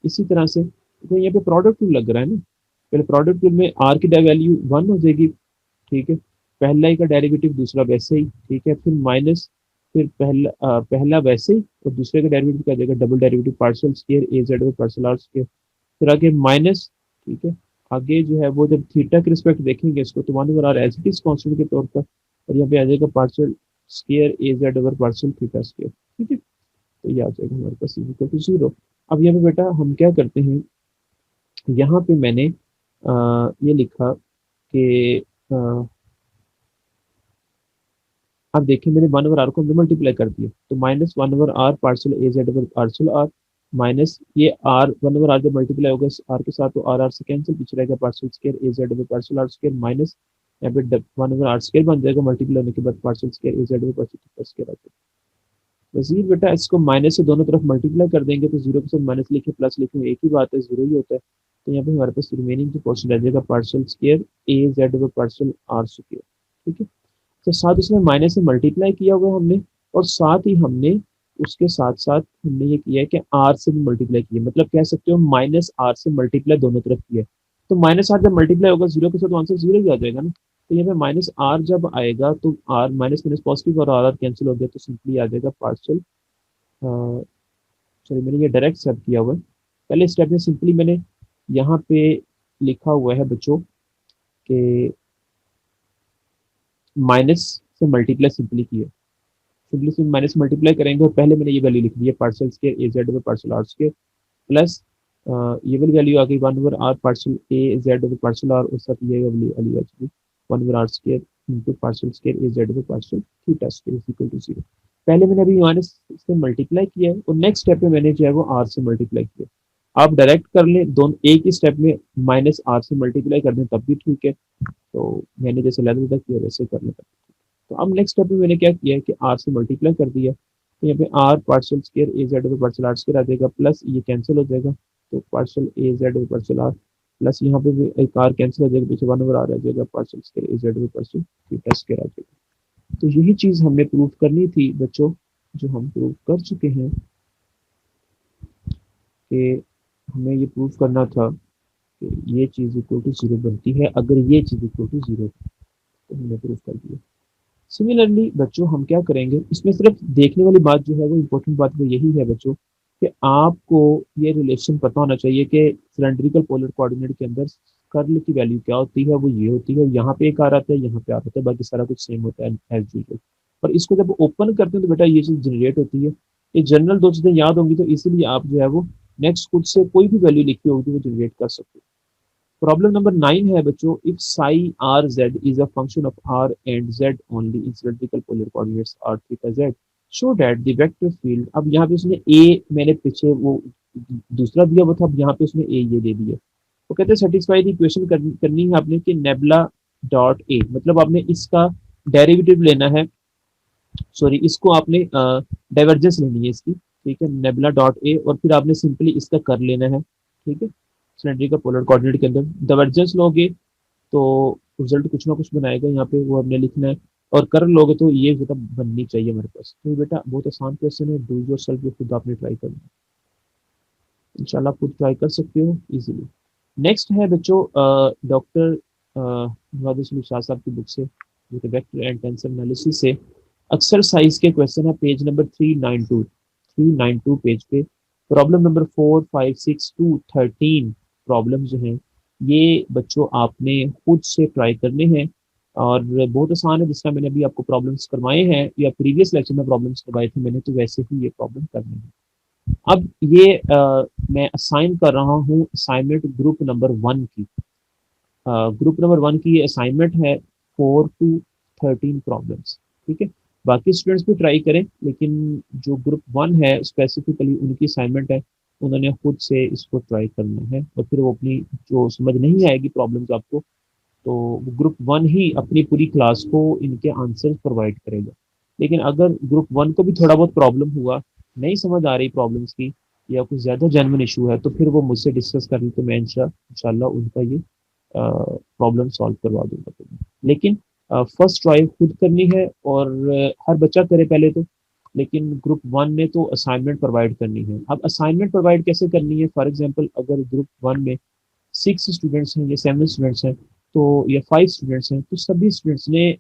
इसी तरह से, तो यहाँ पे प्रोडक्ट रूल लग रहा है ना, पहले प्रोडक्ट रूल में आर की वैल्यू वन हो जाएगी, ठीक है, पहला ही का डेरिवेटिव दूसरा वैसे ही, ठीक है, फिर माइनस, फिर पहला वैसे ही और दूसरे का डेरिवेटिव क्या जाएगा, double derivative partial square a z over partial r square, फिर आगे माइनस, ठीक है, आगे जो है वो जब थीटा के रिस्पेक्ट देखेंगे इसको, तो one over r as it is constant के तौर पर, और यहाँ पे आ जाएगा partial square a z over partial theta square, ठीक है, तो ये आ जाएगा हमारे पास इक्वल टू जीरो। अब यहाँ पे बेटा हम क्या करते हैं, यहाँ पे मैंने ये लिखा कि अब देखिए मैंने वन ओवर आर को मल्टीप्लाई कर दिया, तो minus one over r partial a z over partial r minus ये आर, वन ओवर आर जब मल्टीप्लाई होगा आर के साथ तो आर आर से कैंसिल, पीछे रहेगा partial square a z over partial r square minus यहाँ पे वन ओवर आर स्क्वायर बन जाएगा, मल्टीप्लाई होने के बाद parcel square a z over parcel square आ जाएगा। वजीर बेटा इसको माइनस से दोनों तरफ मल्टीप्लाई कर देंगे, तो जीरो के साथ माइनस लिखे प्लस लिखे एक ही बात है, जीरो ही होता है, तो यहाँ पे हमारे पास रिमेनिंग जो पोर्शन रह जाएगा partial square a z over partial r square, ठीक है। तो साथ इसमें माइनस से मल्टीप्लाई किया हुआ हमने, और साथ ही हमने उसके साथ साथ हमने ये किया है कि आर से भी मल्टीप्लाई किया, मतलब कह सकते हो माइनस आर से मल्टीप्लाई दोनों तरफ किया, तो माइनस आर जब मल्टीप्लाई होगा जीरो के साथ तो आंसर जीरो ही आ जाएगा ना, तो यहाँ पे माइनस आर जब आएगा तो आर माइनस माइनस पॉजिटिव और आर आर कैंसिल हो गया, तो सिंपली आ जाएगा पार्सल, सॉरी मैंने ये डायरेक्ट स्टेप किया हुआ है, पहले स्टेप में सिंपली मैंने यहाँ पे लिखा हुआ है बच्चों कि माइनस से मल्टीप्लाई सिंपली किया, सिंपली से माइनस मल्टीप्लाई करेंगे, और पहले मैंने ये वैल्यू लिख दी है partial square a z over partial r square plus ये वाली वैल्यू आ गई one over r partial a z over partial r, और साथ ये वाली वाली आ गई one over r square into partial square a z over partial theta square is equal to zero. पहले मैंने अभी माइनस से मल्टीप्लाई किया है, और नेक्स्ट स्टेप में मैंने जो है वो आर से मल्टीप्लाई किया, आप डायरेक्ट कर लें दोनों एक ही स्टेप में माइनस आर से मल्टीप्लाई कर दें तब भी ठीक है, तो मैंने जैसे लेवल तक किया वैसे कर लें। तो अब नेक्स्ट स्टेप में मैंने क्या किया है कि आर से मल्टीप्लाई कर दिया, तो यहाँ पे r partial square a z over partial r square आ जाएगा, प्लस ये कैंसिल हो जाएगा, तो partial a z over partial r plus यहाँ पे भी एक आर कैंसिल हो जाएगा, पीछे वन ओवर आर आ जाएगा partial square a z over partial theta square आ जाएगा। तो यही चीज हमने प्रूव करनी थी बच्चों, जो हम प्रूव कर चुके हैं कि हमें ये प्रूव करना था कि ये चीज इक्वल टू जीरो बनती है अगर ये चीज इक्वल टू जीरो, तो हमने प्रूव कर दिया। सिमिलरली बच्चों हम क्या करेंगे, इसमें सिर्फ देखने वाली बात जो है वो इम्पोर्टेंट बात वो यही है बच्चों कि आपको ये रिलेशन पता होना चाहिए कि सिलेंड्रिकल पोलर कोऑर्डिनेट के अंदर कर्ल की वैल्यू क्या होती है, वो ये होती है, यहाँ पे एक आ रहा है यहाँ पे आ रहा है, बाकी सारा कुछ सेम होता है एज यूजुअल। और इसको जब ओपन करते हैं तो बेटा ये चीज जनरेट होती है, ये जनरल दो चीजें याद होंगी तो इसीलिए आप जो है वो नेक्स्ट खुद से कोई भी वैल्यू लिखी होगी वो जनरेट कर सकते हो। प्रॉब्लम नंबर 9 है बच्चों, if psi r z is a function of r and z only in cylindrical polar coordinates r theta z show that the vector field, अब यहाँ पे उसने ए, मैंने पीछे वो दूसरा दिया हुआ था, अब यहाँ पे उसने ए ये दे दिया, वो कहते हैं सेटिस्फाई द इक्वेशन करनी है आपने कि नेबुला डॉट ए, मतलब आपने इसका डेरिवेटिव लेना है सॉरी, इसको आपने डाइवर्जेंस लेनी है इसकी, ठीक है, नेबुला डॉट ए, और फिर आपने सिंपली इसका कर लेना है, ठीक है, सिलेंड्रिकल पोलर कोऑर्डिनेट के अंदर डाइवर्जेंस लोगे तो रिजल्ट कुछ ना कुछ बनाएगा, यहाँ पे वो हमने लिखना है, और कर लोगे तो ये बेटा बननी चाहिए हमारे पास। तो ये बेटा बहुत आसान क्वेश्चन है, डू योर सेल्फ, ये खुद आपने ट्राई करना, इंशाल्लाह आप खुद ट्राई कर सकते हो इजीली। नेक्स्ट है बच्चों डॉक्टर शाह साहब की बुक से, वेक्टर एंड टेंसर एनालिसिस से एक्सरसाइज के क्वेश्चन है, पेज नंबर 392 पेज पे, प्रॉब्लम नंबर 4 5 6 2 13 प्रॉब्लम जो हैं ये बच्चों आपने खुद से ट्राई करने हैं, और बहुत आसान है, जिस तरह मैंने अभी आपको प्रॉब्लम्स करवाए हैं या प्रीवियस लेक्चर में प्रॉब्लम्स करवाए थे मैंने, तो वैसे ही ये प्रॉब्लम करने हैं। अब ये मैं असाइन कर रहा हूँ असाइनमेंट ग्रुप नंबर 1 की, ग्रुप नंबर 1 की ये असाइनमेंट है 4 to 13 प्रॉब्लम्स, ठीक है, बाकी स्टूडेंट्स भी ट्राई करें, लेकिन जो ग्रुप 1 है स्पेसिफिकली उनकी असाइनमेंट है, उन्होंने खुद से इसको ट्राई करना है, और फिर वो अपनी जो समझ नहीं आएगी प्रॉब्लम्स आपको, तो ग्रुप 1 ही अपनी पूरी क्लास को इनके आंसर प्रोवाइड करेगा। लेकिन अगर ग्रुप 1 को भी थोड़ा बहुत प्रॉब्लम हुआ, नहीं समझ आ रही प्रॉब्लम्स की, या कुछ ज़्यादा जेन्युइन इशू है, तो फिर वो मुझसे डिस्कस कर ली, तो मैं इंशाल्लाह उनका ये प्रॉब्लम सॉल्व करवा दूंगा तुम्हें। लेकिन फर्स्ट ट्राई खुद करनी है, और हर बच्चा करे पहले तो, लेकिन ग्रुप 1 ने तो असाइनमेंट प्रोवाइड करनी है। अब असाइनमेंट प्रोवाइड कैसे करनी है, फॉर एग्जांपल अगर ग्रुप 1 में 6 स्टूडेंट्स हैं या 7 स्टूडेंट्स हैं, तो या 5 स्टूडेंट्स हैं, तो सभी स्टूडेंट्स ने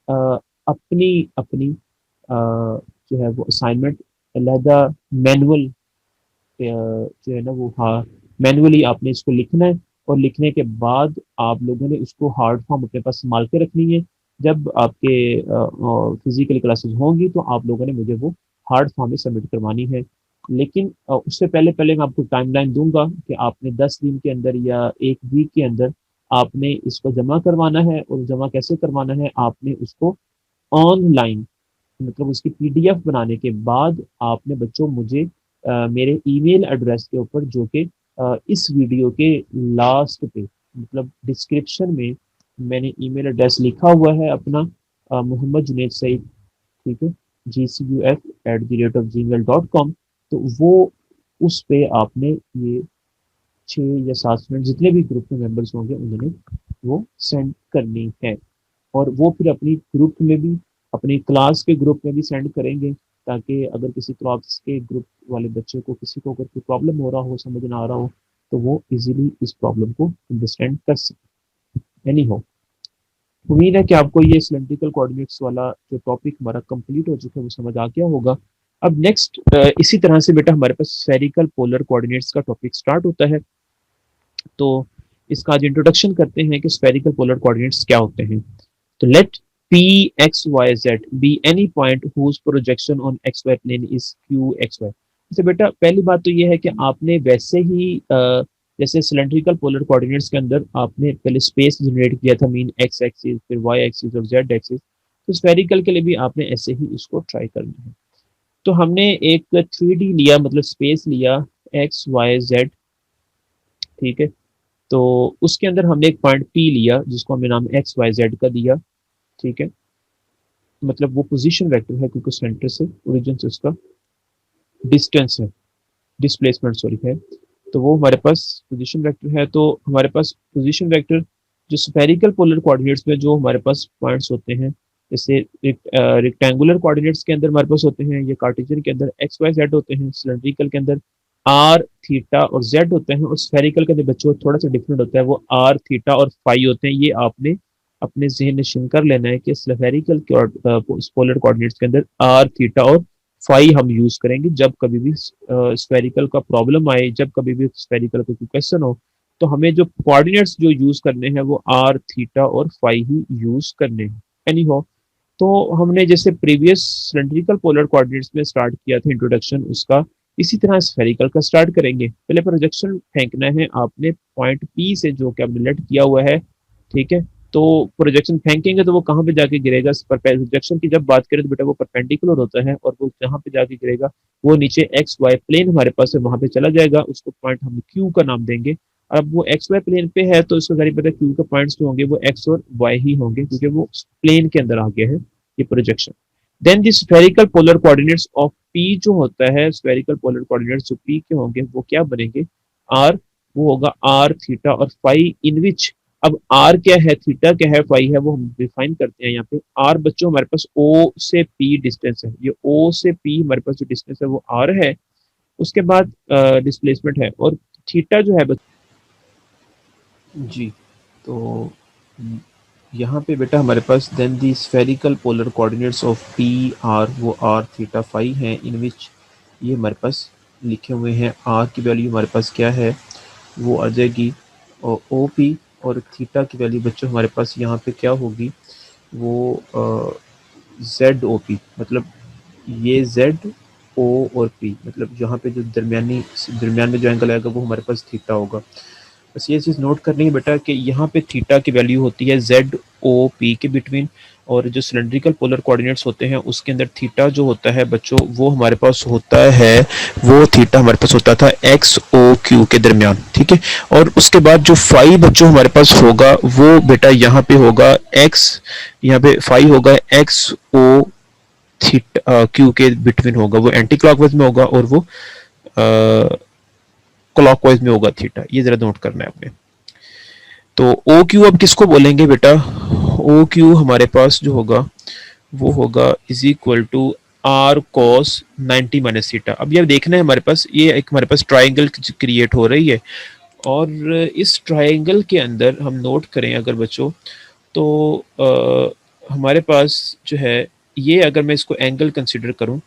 अपनी अपनी जो है वो असाइनमेंट अलहदा मैनुअल जो है ना वो, हाँ, मैनुअली आपने इसको लिखना है, और लिखने के बाद आप लोगों ने उसको हार्ड फॉर्म अपने पास संभाल के रखनी है। जब आपके फिजिकल क्लासेस होंगी तो आप लोगों ने मुझे वो हार्ड फॉर्म में सबमिट करवानी है। लेकिन उससे पहले पहले मैं आपको टाइमलाइन दूंगा कि आपने 10 दिन के अंदर या एक वीक के अंदर आपने इसको जमा करवाना है, और जमा कैसे करवाना है, आपने उसको ऑनलाइन, मतलब उसकी पीडीएफ बनाने के बाद आपने बच्चों मुझे मेरे ईमेल एड्रेस के ऊपर, जो कि इस वीडियो के लास्ट पे, मतलब डिस्क्रिप्शन में मैंने ईमेल एड्रेस लिखा हुआ है अपना, मोहम्मद जुनेद सईद, ठीक है, gcuf@gmail.com, तो वो उस पे आपने ये 6 या 7 स्टूडेंट जितने भी ग्रुप में मेंबर्स होंगे उन्होंने वो सेंड करनी है, और वो फिर अपनी ग्रुप में भी, अपनी क्लास के ग्रुप में भी सेंड करेंगे, ताकि अगर किसी क्लास के ग्रुप वाले बच्चे को, किसी को अगर कोई प्रॉब्लम हो रहा हो, समझ ना आ रहा हो, तो वो इजीली इस प्रॉब्लम को अंडरस्टैंड कर सके। एनी हो, उम्मीद है कि आपको ये सिलेंड्रिकल कोऑर्डिनेट्स वाला जो टॉपिक हमारा कंप्लीट हो चुका है वो समझ आ गया होगा। अब नेक्स्ट इसी तरह से बेटा हमारे पास स्फेरिकल पोलर कोऑर्डिनेट्स का टॉपिक स्टार्ट होता है। तो इसका आज इंट्रोडक्शन करते हैं कि स्फेरिकल पोलर कोऑर्डिनेट्स क्या होते हैं। तो late P x y z be any point whose projection on xy plane is q x y। जैसे बेटा पहली बात तो ये है कि आपने वैसे ही जैसे सिलेंड्रिकल पोलर कोऑर्डिनेट्स के अंदर आपने पहले स्पेस जनरेट किया था, मीन एक्स एक्सिस फिर वाई एक्सिस और जेड एक्सिस, तो स्फेरिकल के लिए भी आपने ऐसे ही इसको ट्राई करना है। तो हमने एक 3D लिया, मतलब स्पेस लिया एक्स वाई जेड, ठीक है, तो उसके अंदर हमने एक पॉइंट पी लिया जिसको हमने नाम एक्स वाई जेड का दिया, ठीक है, मतलब वो पोजीशन वेक्टर है क्योंकि सेंटर से ओरिजिन से उसका डिस्टेंस है, डिस्प्लेसमेंट सॉरी है, तो वो हमारे पास पोजीशन वेक्टर है। तो हमारे पास पोजीशन वेक्टर जो स्फेरिकल पोलर कोऑर्डिनेट्स में जो हमारे पास पॉइंट्स होते हैं, जैसे रेक्टेंगुलर कोऑर्डिनेट्स के अंदर हमारे पास होते हैं, ये कार्टेशियन के अंदर एक्स वाई जेड होते हैं, सिलेंड्रिकल के अंदर आर थीटा और जेड होते हैं, और स्फेरिकल के अंदर बच्चों थोड़ा सा डिफरेंट होता है, वो आर थीटा और फाई होते हैं। ये आपने अपने जहन नशीन कर लेना है कि स्फेरिकल पोलर कोऑर्डिनेट्स के अंदर आर थीटा और फाई हम यूज करेंगे जब कभी भी स्फेरिकल का प्रॉब्लम आए, जब कभी भी स्फेरिकल का कोई क्वेश्चन हो, तो हमें जो कोऑर्डिनेट्स जो यूज करने हैं वो आर थीटा और फाई ही यूज करने हैं। एनी हो, तो हमने जैसे प्रीवियस सिलेंड्रिकल पोलर कोऑर्डिनेट्स में स्टार्ट किया था इंट्रोडक्शन उसका, इसी तरह स्फेरिकल का स्टार्ट करेंगे। पहले प्रोजेक्शन फेंकना है आपने पॉइंट पी से जो कि हमने लेट किया हुआ है, ठीक है, तो प्रोजेक्शन फेंकेंगे तो वो कहाँ पे जाके गिरेगा, प्रोजेक्शन की जब बात करें तो बेटा वो परपेंडिकुलर होता है, और वो जहाँ पे जाके गिरेगा वो नीचे एक्स वाई प्लेन हमारे पास है वहां पे चला जाएगा, उसको पॉइंट हम क्यू का नाम देंगे। अब वो एक्स वाई प्लेन पे है तो इसको जारी पता है क्यू के पॉइंट्स जो होंगे वो एक्स और वाई ही होंगे, क्योंकि वो प्लेन के अंदर आ गया है ये projection. Then the spherical polar coordinates of P जो होता है, स्फेरिकल पोलर कोऑर्डिनेट्स जो पी के होंगे वो क्या बनेंगे, आर, वो होगा आर थीटा और फाई, इन विच, अब आर क्या है, थीटा क्या है, फाई है, वो हम डिफाइन करते हैं यहाँ पे। आर बच्चों हमारे पास ओ से पी डिस्टेंस है, ये ओ से पी हमारे पास जो डिस्टेंस है वो आर है, उसके बाद डिस्प्लेसमेंट है, और थीटा जो है जी, तो यहाँ पे बेटा हमारे पास then the spherical polar coordinates of P are, वो आर थीटा फाई हैं, इन विच ये हमारे पास लिखे हुए हैं। आर की वैल्यू हमारे पास क्या है, वो आ जाएगी ओ पी, और थीटा की वैल्यू बच्चों हमारे पास यहाँ पे क्या होगी, वो जेड ओ पी, मतलब ये जेड ओ और पी, मतलब यहाँ पे जो दरमियान में जो एंगल आएगा वो हमारे पास थीटा होगा। बस ये चीज़ नोट करनी है बेटा कि यहाँ पे थीटा की वैल्यू होती है जेड ओ पी के बिटवीन, और जो सिलेंड्रिकल पोलर कोऑर्डिनेट्स होते हैं उसके अंदर थीटा जो होता है बच्चों वो हमारे पास होता है, वो थीटा हमारे पास होता था एक्स ओ क्यू के दरमियान, ठीक है। और उसके बाद जो फाई बच्चों हमारे पास होगा वो बेटा यहाँ पे होगा एक्स, यहाँ पे फाई होगा एक्स ओ थीटा क्यू के बिटवीन होगा, वो एंटी क्लॉकवाइज में होगा और वो क्लॉकवाइज में होगा थीटा, ये जरा नोट करना है आपने। तो ओ क्यू अब किसको बोलेंगे बेटा, ओ क्यू हमारे पास जो होगा वो होगा is equal to r cos 90 minus theta. अब ये देखना है हमारे पास, ये एक हमारे पास ट्राइंगल क्रिएट हो रही है, और इस ट्राइंगल के अंदर हम नोट करें अगर बच्चों, तो हमारे पास जो है ये, अगर मैं इसको एंगल कंसिडर करूं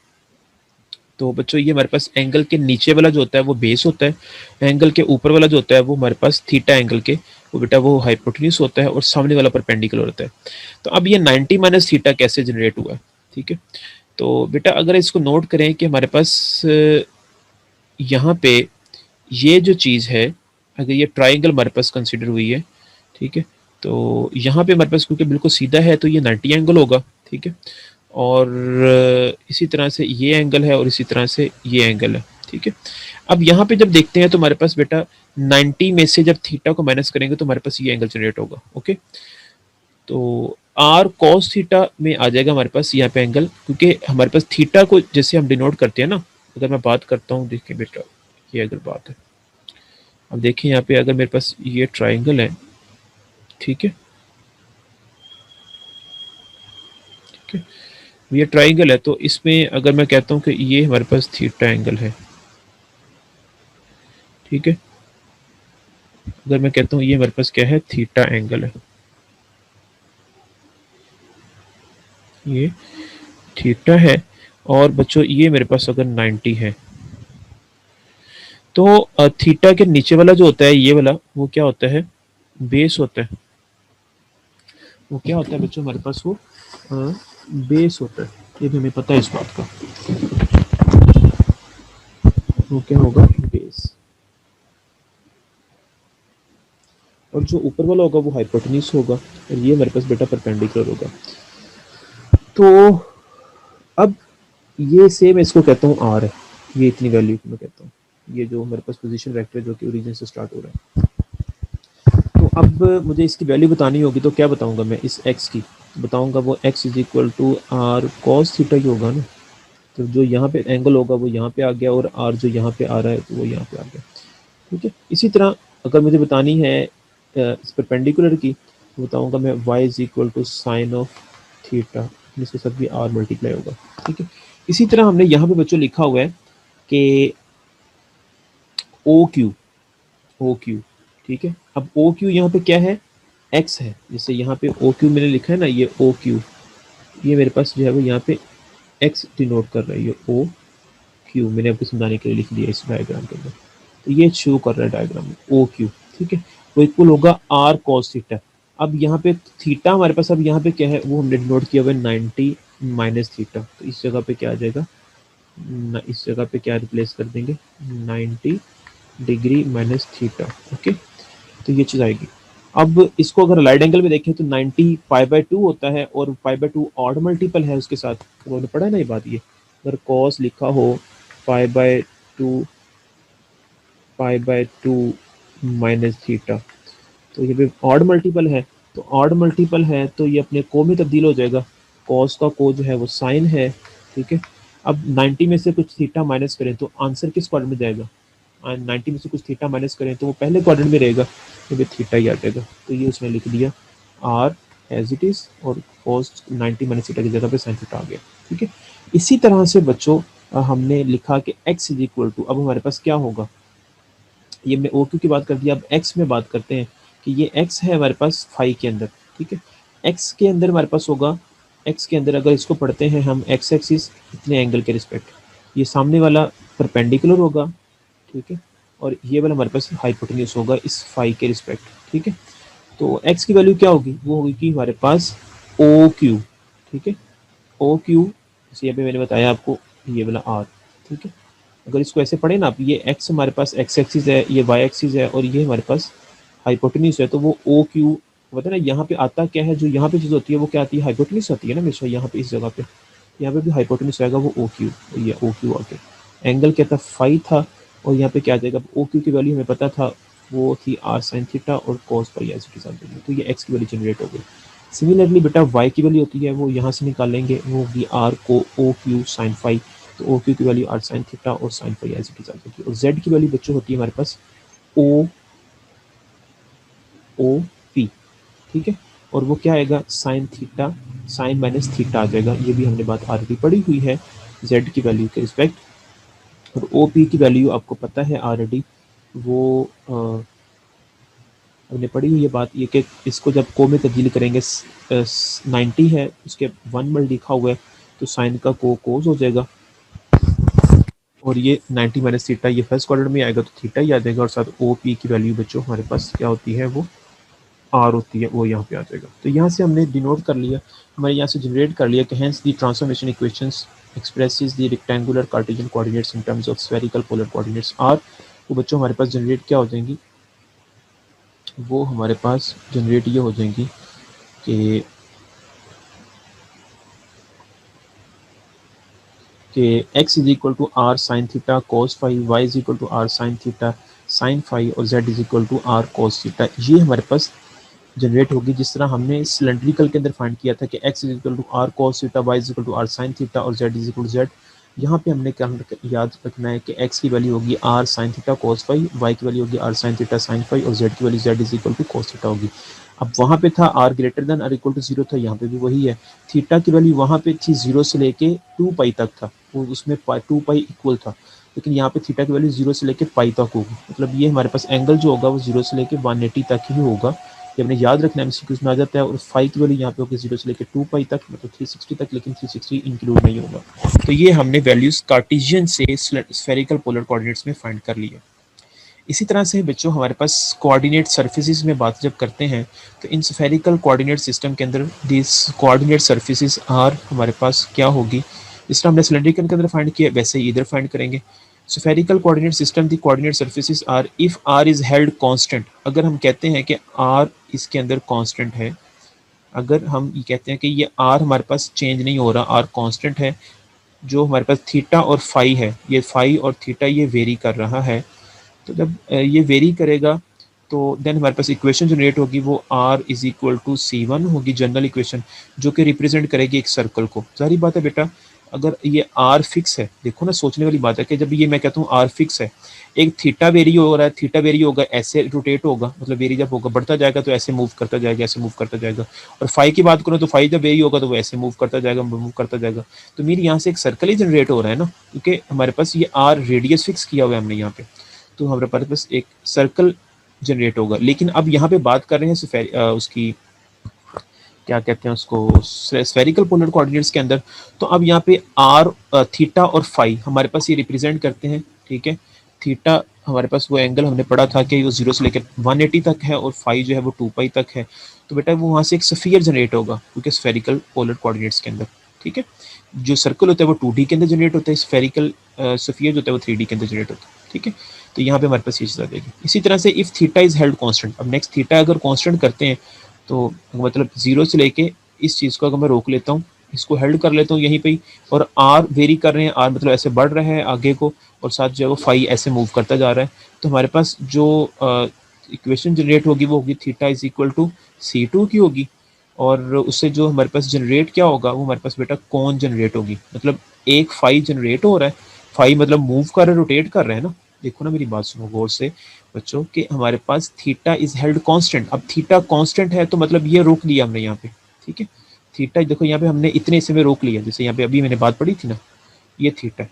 तो बच्चों ये हमारे पास एंगल के नीचे वाला जो होता है वो बेस होता है, एंगल के ऊपर वाला जो होता है वो हमारे पास थीटा एंगल के, वो बेटा वो हाइपोटेन्यूज होता है, और सामने वाला परपेंडिकुलर होता है। तो अब ये 90 माइनस थीटा कैसे जनरेट हुआ है, ठीक है। तो बेटा अगर इसको नोट करें कि हमारे पास यहाँ पे ये जो चीज़ है, अगर ये ट्राइंगल हमारे पास कंसिडर हुई है, ठीक है, तो यहाँ पे हमारे पास क्योंकि बिल्कुल सीधा है तो ये 90 एंगल होगा, ठीक है। और इसी तरह से ये एंगल है और इसी तरह से ये एंगल है, ठीक है। अब यहाँ पे जब देखते हैं तो हमारे पास बेटा 90 में से जब थीटा को माइनस करेंगे तो हमारे पास ये एंगल जनरेट होगा, ओके। तो आर कॉस थीटा में आ जाएगा हमारे पास यहाँ पे एंगल, क्योंकि हमारे पास थीटा को जैसे हम डिनोट करते हैं ना, अगर मैं बात करता हूँ, देखिए बेटा ये अगर बात है, अब देखिए यहाँ पे अगर मेरे पास ये ट्राइंगल है, ठीक है, ठीक है, ये ट्राइंगल है, तो इसमें अगर मैं कहता हूँ कि ये हमारे पास थीटा एंगल है, ठीक है, अगर मैं कहता हूँ ये हमारे पास क्या है, थीटा एंगल है, ये थीटा है, और बच्चों ये मेरे पास अगर 90 है, तो थीटा के नीचे वाला जो होता है ये वाला, वो क्या होता है, बेस होता है, वो क्या होता है बच्चों हमारे पास, वो बेस होता है, ये भी हमें पता है इस बात का, वो क्या होगा, बेस, और जो ऊपर वाला होगा वो हाइपोटेन्यूज होगा, और ये हमारे पास बेटा परपेंडिकुलर होगा। तो अब ये सेम इसको कहता हूँ आर है, ये इतनी वैल्यू को मैं कहता हूँ, ये जो हमारे पास पोजीशन वेक्टर जो कि ओरिजिन से स्टार्ट हो रहा है। तो अब मुझे इसकी वैल्यू बतानी होगी, तो क्या बताऊंगा मैं, इस एक्स की बताऊंगा, वो x is equal to r cos theta ही होगा ना, तो जो यहाँ पे एंगल होगा वो यहाँ पे आ गया, और आर जो यहाँ पे आ रहा है तो वो यहाँ पे आ गया, ठीक है। इसी तरह अगर मुझे बतानी है इस परपेंडिकुलर की, तो बताऊंगा मैं y is equal to sine of theta, इसके साथ भी r मल्टीप्लाई होगा, ठीक है। इसी तरह हमने यहाँ पे बच्चों लिखा हुआ है कि ओ क्यू, ठीक है। अब ओ क्यू यहाँ पे क्या है, x है, जैसे यहाँ पे ओ क्यू मैंने लिखा है ना, ये ओ क्यू, ये मेरे पास जो है वो यहाँ पे x डिनोट कर रहा है, ये ओ क्यू मैंने आपको समझाने के लिए लिख दिया इस डायग्राम के अंदर, तो ये शो कर रहा है डायग्राम में ओ क्यू, ठीक है, वो इक्वल होगा आर कॉस थीटा। अब यहाँ पे थीटा हमारे पास, अब यहाँ पे क्या है वो हमने नोट किया हुआ है 90 माइनस थीटा, तो इस जगह पे क्या आ जाएगा, इस जगह पे क्या रिप्लेस कर देंगे, 90 डिग्री माइनस थीटा, ओके, तो ये चीज़ आएगी। अब इसको अगर राइट एंगल में देखें तो 90 पाई बाय 2 होता है, और पाई बाय 2 ऑड मल्टीपल है उसके साथ, उन्होंने पढ़ा है ना ये बात, ये अगर कॉस लिखा हो पाई बाय 2 माइनस थीटा, तो ये भी ऑड मल्टीपल है, तो ऑड मल्टीपल है तो ये अपने को में तब्दील हो जाएगा, कॉस का को जो है वो साइन है, ठीक है। अब 90 में से कुछ थीटा माइनस करें तो आंसर किस क्वाड्रेंट में जाएगा, 90 में से कुछ थीटा माइनस करें तो वो पहले क्वाड्रेंट में रहेगा, तो ये थीटा ही आ जाएगा। तो ये उसने लिख दिया आर एज इट इज और कॉस 90 माइनस थीटा की जगह पे साइन थीटा आ गया, ठीक है। इसी तरह से बच्चों हमने लिखा कि x इज इक्वल टू, अब हमारे पास क्या होगा, ये हमने ओ क्यू की बात कर दी, अब x में बात करते हैं कि ये x है हमारे पास फाई के अंदर, ठीक है। x के अंदर हमारे पास होगा, x के अंदर अगर इसको पढ़ते हैं हम x एक्सिस इतने एंगल के रिस्पेक्ट, ये सामने वाला परपेंडिकुलर होगा, ठीक है, और ये वाला हमारे पास हाइपोटेन्यूस होगा इस फाई के रिस्पेक्ट, ठीक है। तो x की वैल्यू क्या होगी, वो होगी कि हमारे पास ओ क्यू, ठीक है, ओ क्यू, जैसे यहाँ पे मैंने बताया आपको ये वाला r, ठीक है। अगर इसको ऐसे पढ़े ना आप, ये x हमारे पास x एक्सिस है, ये y एक्सिस है और ये हमारे पास हाइपोटेन्यूस है, तो वो ओ क्यू पता ना यहाँ पे आता क्या है, जो यहाँ पे चीज़ होती है वो क्या आती है, हाइपोटेन्यूस आती है ना हमेशा, यहाँ पे इस जगह पे, यहाँ पे भी हाइपोटेन्यूस आएगा, वो ओ क्यू, ये ओ क्यू आ गया। एंगल क्या था, फाई था, और यहाँ पे क्या आ जाएगा, ओ क्यू की वैल्यू हमें पता था वो थी आर साइन थीटा और cos pi as it is आ जाएगी, तो ये एक्स की वैल्यू जनरेट हो गई। सिमिलरली बेटा वाई की वैल्यू होती है वो यहाँ से निकालेंगे, वो होगी आर को ओ क्यू साइन फाई, तो ओ क्यू की वैल्यू आर साइन थीटा और sine phi as it is आ जाएगी। और जेड की वैल्यू बच्चों होती है हमारे पास ओ ओ पी, ठीक है, और वो क्या आएगा, sine theta sine minus theta आ जाएगा, ये भी हमने बात ऑलरेडी पढ़ी हुई है जेड की वैल्यू के रिस्पेक्ट। और ओ पी की वैल्यू आपको पता है ऑलरेडी, वो हमने पढ़ी हुई है बात ये कि इसको जब को में तब्दील करेंगे 90 है उसके 1 में लिखा हुआ है, तो साइन का को कोस हो जाएगा, और ये 90 माइनस थीटा ये फर्स्ट क्वाड्रेंट में आएगा तो थीटा ही आ जाएगा, और साथ ओ पी की वैल्यू बच्चों हमारे पास क्या होती है, वो आर होती है, वो यहाँ पे आ जाएगा। तो यहाँ से हमने डिनोट कर लिया, हमारे यहाँ से जनरेट कर लिया कि hence the transformation equations expresses the rectangular cartesian coordinates in terms of spherical polar coordinates are, तो बच्चों हमारे पास जनरेट क्या हो जाएंगी, वो हमारे पास जनरेट ये हो जाएंगी कि x is equal to r sine theta cos phi, y is equal to r sine theta sine phi, और z is equal to r cos theta, ये हमारे पास जनरेट होगी जिस तरह हमने सिलेंड्रिकल के अंदर फाइंड किया था कि x is equal to r cos theta, y is equal to r sine theta और z is equal to z। यहाँ पे हमने क्या याद रखना है कि x की वैल्यू होगी r sine theta cos phi, y की वैल्यू होगी r sine theta sine phi, और z की value z is equal to cos theta होगी। अब वहाँ पे था r ग्रेटर देन और इक्वल टू 0 था, यहाँ पे भी वही है। थीटा की वैल्यू वहाँ पे थी 0 से लेके 2 पाई तक था, वो उसमें 2 पाई इक्वल था, लेकिन यहाँ पे थीटा की वैल्यू 0 से लेके पाई तक होगी, मतलब ये हमारे पास एंगल जो होगा वो 0 से लेके 180 तक ही होगा, ये हमने याद रखना है, एमसीक्यूज में आ जाता है। और फाई की वैल्यू यहाँ पे होगी 0 से लेकर 2 पाई तक, मतलब 360 तक, लेकिन 360 इंक्लूड नहीं होगा। तो ये हमने वैल्यूज कार्टेशियन से स्फेरिकल पोलर कोऑर्डिनेट्स में फाइंड कर लिया। इसी तरह से बच्चों हमारे पास कोऑर्डिनेट सरफेसेस में बात जब करते हैं तो इन स्फेरिकल कोऑर्डिनेट सिस्टम के अंदर दिस कोऑर्डिनेट सरफेसेस आर हमारे पास क्या होगी, जिस तरह हमने सिलेंड्रिकल के अंदर फाइंड किया वैसे ही इधर फाइंड करेंगे। Spherical coordinate system the coordinate surfaces are if r is held constant, अगर हम कहते हैं कि आर इसके अंदर कांस्टेंट है, अगर हम ये कहते हैं कि ये आर हमारे पास चेंज नहीं हो रहा, आर कांस्टेंट है, जो हमारे पास थीटा और फाई है, ये फाई और थीटा ये वेरी कर रहा है, तो जब ये वेरी करेगा तो देन हमारे पास इक्वेशन जनरेट होगी, वो r is equal to c1 होगी, जनरल इक्वेशन जो कि रिप्रेजेंट करेगी एक सर्कल को। जाहिर बात है बेटा अगर ये r फिक्स है, देखो ना सोचने वाली बात है कि जब ये मैं कहता हूँ r फिक्स है, एक थीटा वेरी हो रहा है, थीटा वेरी होगा ऐसे रोटेट होगा, मतलब वेरी जब होगा बढ़ता जाएगा तो ऐसे मूव करता जाएगा, ऐसे मूव करता जाएगा। और फाई की बात करो तो फाई जब वेरी होगा तो वो ऐसे मूव करता जाएगा, मूव करता जाएगा। तो मेरी यहाँ से एक सर्कल ही जनरेट हो रहा है ना, क्योंकि हमारे पास ये r रेडियस फिक्स किया हुआ है हमने यहाँ पे, तो हमारे पास एक सर्कल जनरेट होगा। लेकिन अब यहाँ पे बात कर रहे हैं उसकी क्या कहते हैं उसको, स्फेरिकल पोलर कोऑर्डिनेट्स के अंदर, तो अब यहाँ पे आर थीटा और फाई हमारे पास ये रिप्रेजेंट करते हैं, ठीक है। थीटा हमारे पास वो एंगल हमने पढ़ा था कि वो 0 से लेकर 180 तक है, और फाई जो है वो 2 पाई तक है, तो बेटा वो वहाँ से एक स्फीयर जनरेट होगा क्योंकि स्फेरिकल पोलर कोऑर्डिनेट्स के अंदर, ठीक है। जो सर्कल होता है वो 2D के अंदर जनरेट होता है, स्फेरिकल स्फीयर जो होता है वो 3D के अंदर जनरेट होता है, ठीक है। तो यहाँ पे हमारे पास ये चीज़ आ जाएगी। इसी तरह से if theta is held constant, अब नेक्स्ट थीटा अगर कांस्टेंट करते हैं तो मतलब 0 से लेके इस चीज़ को अगर मैं रोक लेता हूँ, इसको हेल्ड कर लेता हूँ यहीं पे ही, और आर वेरी कर रहे हैं, आर मतलब ऐसे बढ़ रहे हैं आगे को, और साथ जो है वो फाई ऐसे मूव करता जा रहा है, तो हमारे पास जो इक्वेशन जनरेट होगी वो होगी theta is equal to C2 की होगी, और उससे जो हमारे पास जनरेट क्या होगा, वो हमारे पास बेटा कौन जनरेट होगी, मतलब एक फाई जनरेट हो रहा है, फाई मतलब मूव कर रहा है, रोटेट कर रहा है ना। देखो ना मेरी बात सुनो गौर से बच्चों, कि हमारे पास थीटा इज हेल्ड कांस्टेंट। अब थीटा कांस्टेंट है तो मतलब ये रोक लिया हमने यहाँ पे, ठीक है। थीटा देखो यहाँ पे हमने इतने हिस्से में रोक लिया, जैसे यहाँ पे अभी मैंने बात पढ़ी थी ना, ये थीटा है,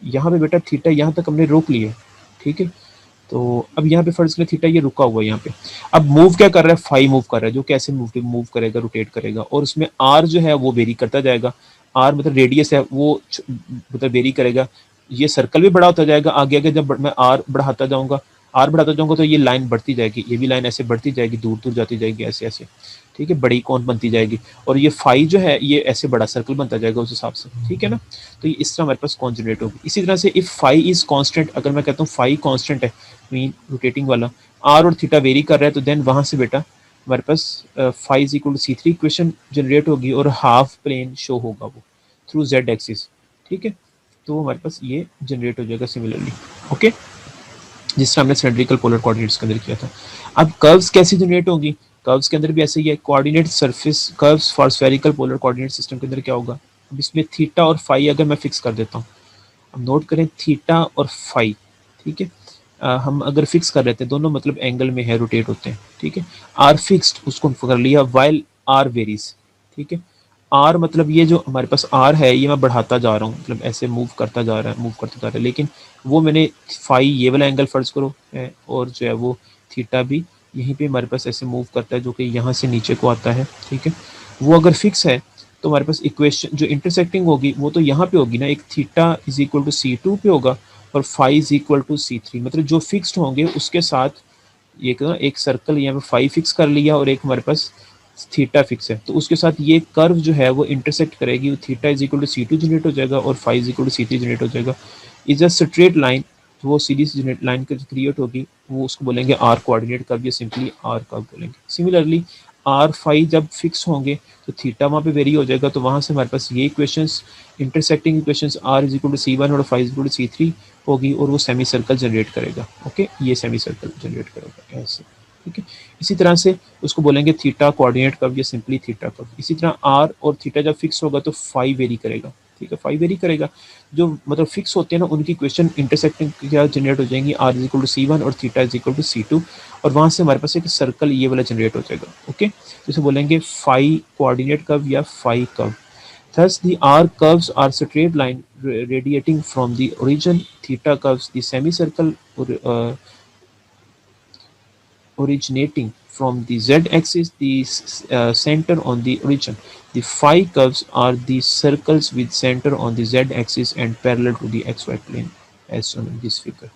यहाँ पे बेटा थीटा यहाँ तक हमने रोक लिया, ठीक है। तो अब यहाँ पे फर्ज करें थीटा ये रुका हुआ है यहाँ पे, अब मूव क्या कर रहा है, फाई मूव कर रहा है, जो कैसे मूव करेगा, रोटेट करेगा, और उसमें आर जो है वो वेरी करता जाएगा। आर मतलब रेडियस है, वो मतलब वेरी करेगा, ये सर्कल भी बड़ा होता जाएगा आगे आगे, जब मैं आर बढ़ाता जाऊंगा, आर बढ़ाता जाऊंगा तो ये लाइन बढ़ती जाएगी, ये भी लाइन ऐसे बढ़ती जाएगी, दूर दूर जाती जाएगी, ऐसे ऐसे, ठीक है, बड़ी कौन बनती जाएगी, और ये फाई जो है ये ऐसे बड़ा सर्कल बनता जाएगा उस हिसाब से, ठीक है ना। तो ये इस तरह हमारे पास कौन जनरेट होगी। इसी तरह से इफ फाई इज कांस्टेंट, अगर मैं कहता हूँ फाई कांस्टेंट है, मीन रोटेटिंग वाला, आर और थीटा वेरी कर रहा है, तो देन वहां से बेटा हमारे पास phi is equal to C3 equation generate होगी, और हाफ प्लेन शो होगा वो थ्रू जेड एक्सिस, ठीक है। तो हमारे पास ये जनरेट हो जाएगा सिमिलरली, ओके, जिस तरह हमने सिलेंड्रिकल पोलर कोऑर्डिनेट्स के अंदर किया था। अब कर्व्स कैसे जनरेट होंगी, कर्व्स के अंदर भी ऐसे ही है, coordinate surface curves for spherical polar coordinate system के अंदर क्या होगा, अब इसमें थीटा और फाई अगर मैं फिक्स कर देता हूँ, अब नोट करें थीटा और फाई, ठीक है। हम अगर फिक्स कर रहे थे, दोनों मतलब एंगल में है, रोटेट होते हैं, ठीक है। आर फिक्स्ड उसको कर लिया, वाइल आर वेरीज, ठीक है। आर मतलब ये जो हमारे पास आर है ये मैं बढ़ाता जा रहा हूँ, मतलब ऐसे मूव करता जा रहा है, मूव करता जा रहा है, लेकिन वो मैंने फाई ये वाला एंगल फर्ज करो है, और जो है वो थीटा भी यहीं पे हमारे पास ऐसे मूव करता है, जो कि यहाँ से नीचे को आता है, ठीक है। वो अगर फिक्स है तो हमारे पास इक्वेशन जो इंटरसेक्टिंग होगी वो तो यहाँ पे होगी ना, एक theta is equal to C2 पे होगा, और phi is equal to C3, मतलब जो फिक्स्ड होंगे उसके साथ एक सर्कल यहाँ पे फाई फिक्स कर लिया, और एक हमारे पास थीटा फिक्स है, तो उसके साथ ये कर्व जो है वो इंटरसेक्ट करेगी, theta is equal to C2 generate हो जाएगा, और phi is equal to C3 generate हो जाएगा। इज अ स्ट्रेट लाइन, वो सीधी जनरेट लाइन क्रिएट होगी, वो उसको बोलेंगे आर कोऑर्डिनेट कर्व, या सिंपली आर कर्व बोलेंगे। सिमिलरली आर फाई जब फिक्स होंगे तो थीटा वहाँ पे वेरी हो जाएगा, तो वहाँ से हमारे पास ये equations intersecting equations r is equal to C1 और phi is equal to C3 होगी, और वो सेमी सर्कल जनरेट करेगा, ओके, ये सेमी सर्कल जनरेट करेगा ऐसे, ठीक है। इसी तरह से उसको बोलेंगे थीटा कोऑर्डिनेट कर्व, या सिंपली थीटा कर्व। इसी तरह आर और थीटा जब फिक्स होगा तो फाई वेरी करेगा, ठीक है, फाई वेरी करेगा, जो मतलब फिक्स होते हैं ना उनकी इक्वेशन इंटरसेक्टिंग क्या जनरेट हो जाएंगी, are is equal to C1 और theta is equal to C2, और वहां से हमारे पास एक सर्कल ये वाला जनरेट हो जाएगा, ओके, जिसे बोलेंगे फाई कोऑर्डिनेट कर्व या phi curve. Thus, the R curves are straight line radiating from the origin. Theta curves the semicircle originating from the z-axis, the center on the origin. The phi curves are the circles with center on the z-axis and parallel to the xy plane, as shown in this figure.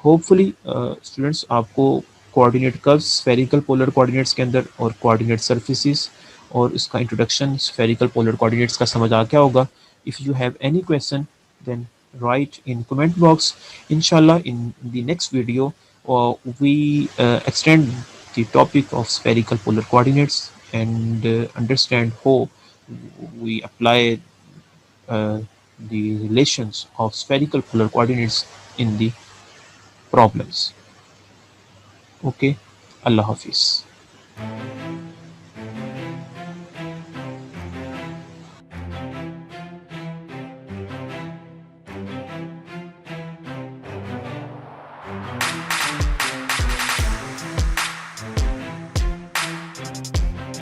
Hopefully students आपको coordinate curves spherical polar coordinates के अंदर, और coordinate surfaces, और इसका introduction spherical polar coordinates का समझ आ गया होगा। If you have any question then write in comment box. Inshallah, in the next video we extend the topic of spherical polar coordinates, and understand how we apply uh, the relations of spherical polar coordinates in the problems. Okay, Allah Hafiz.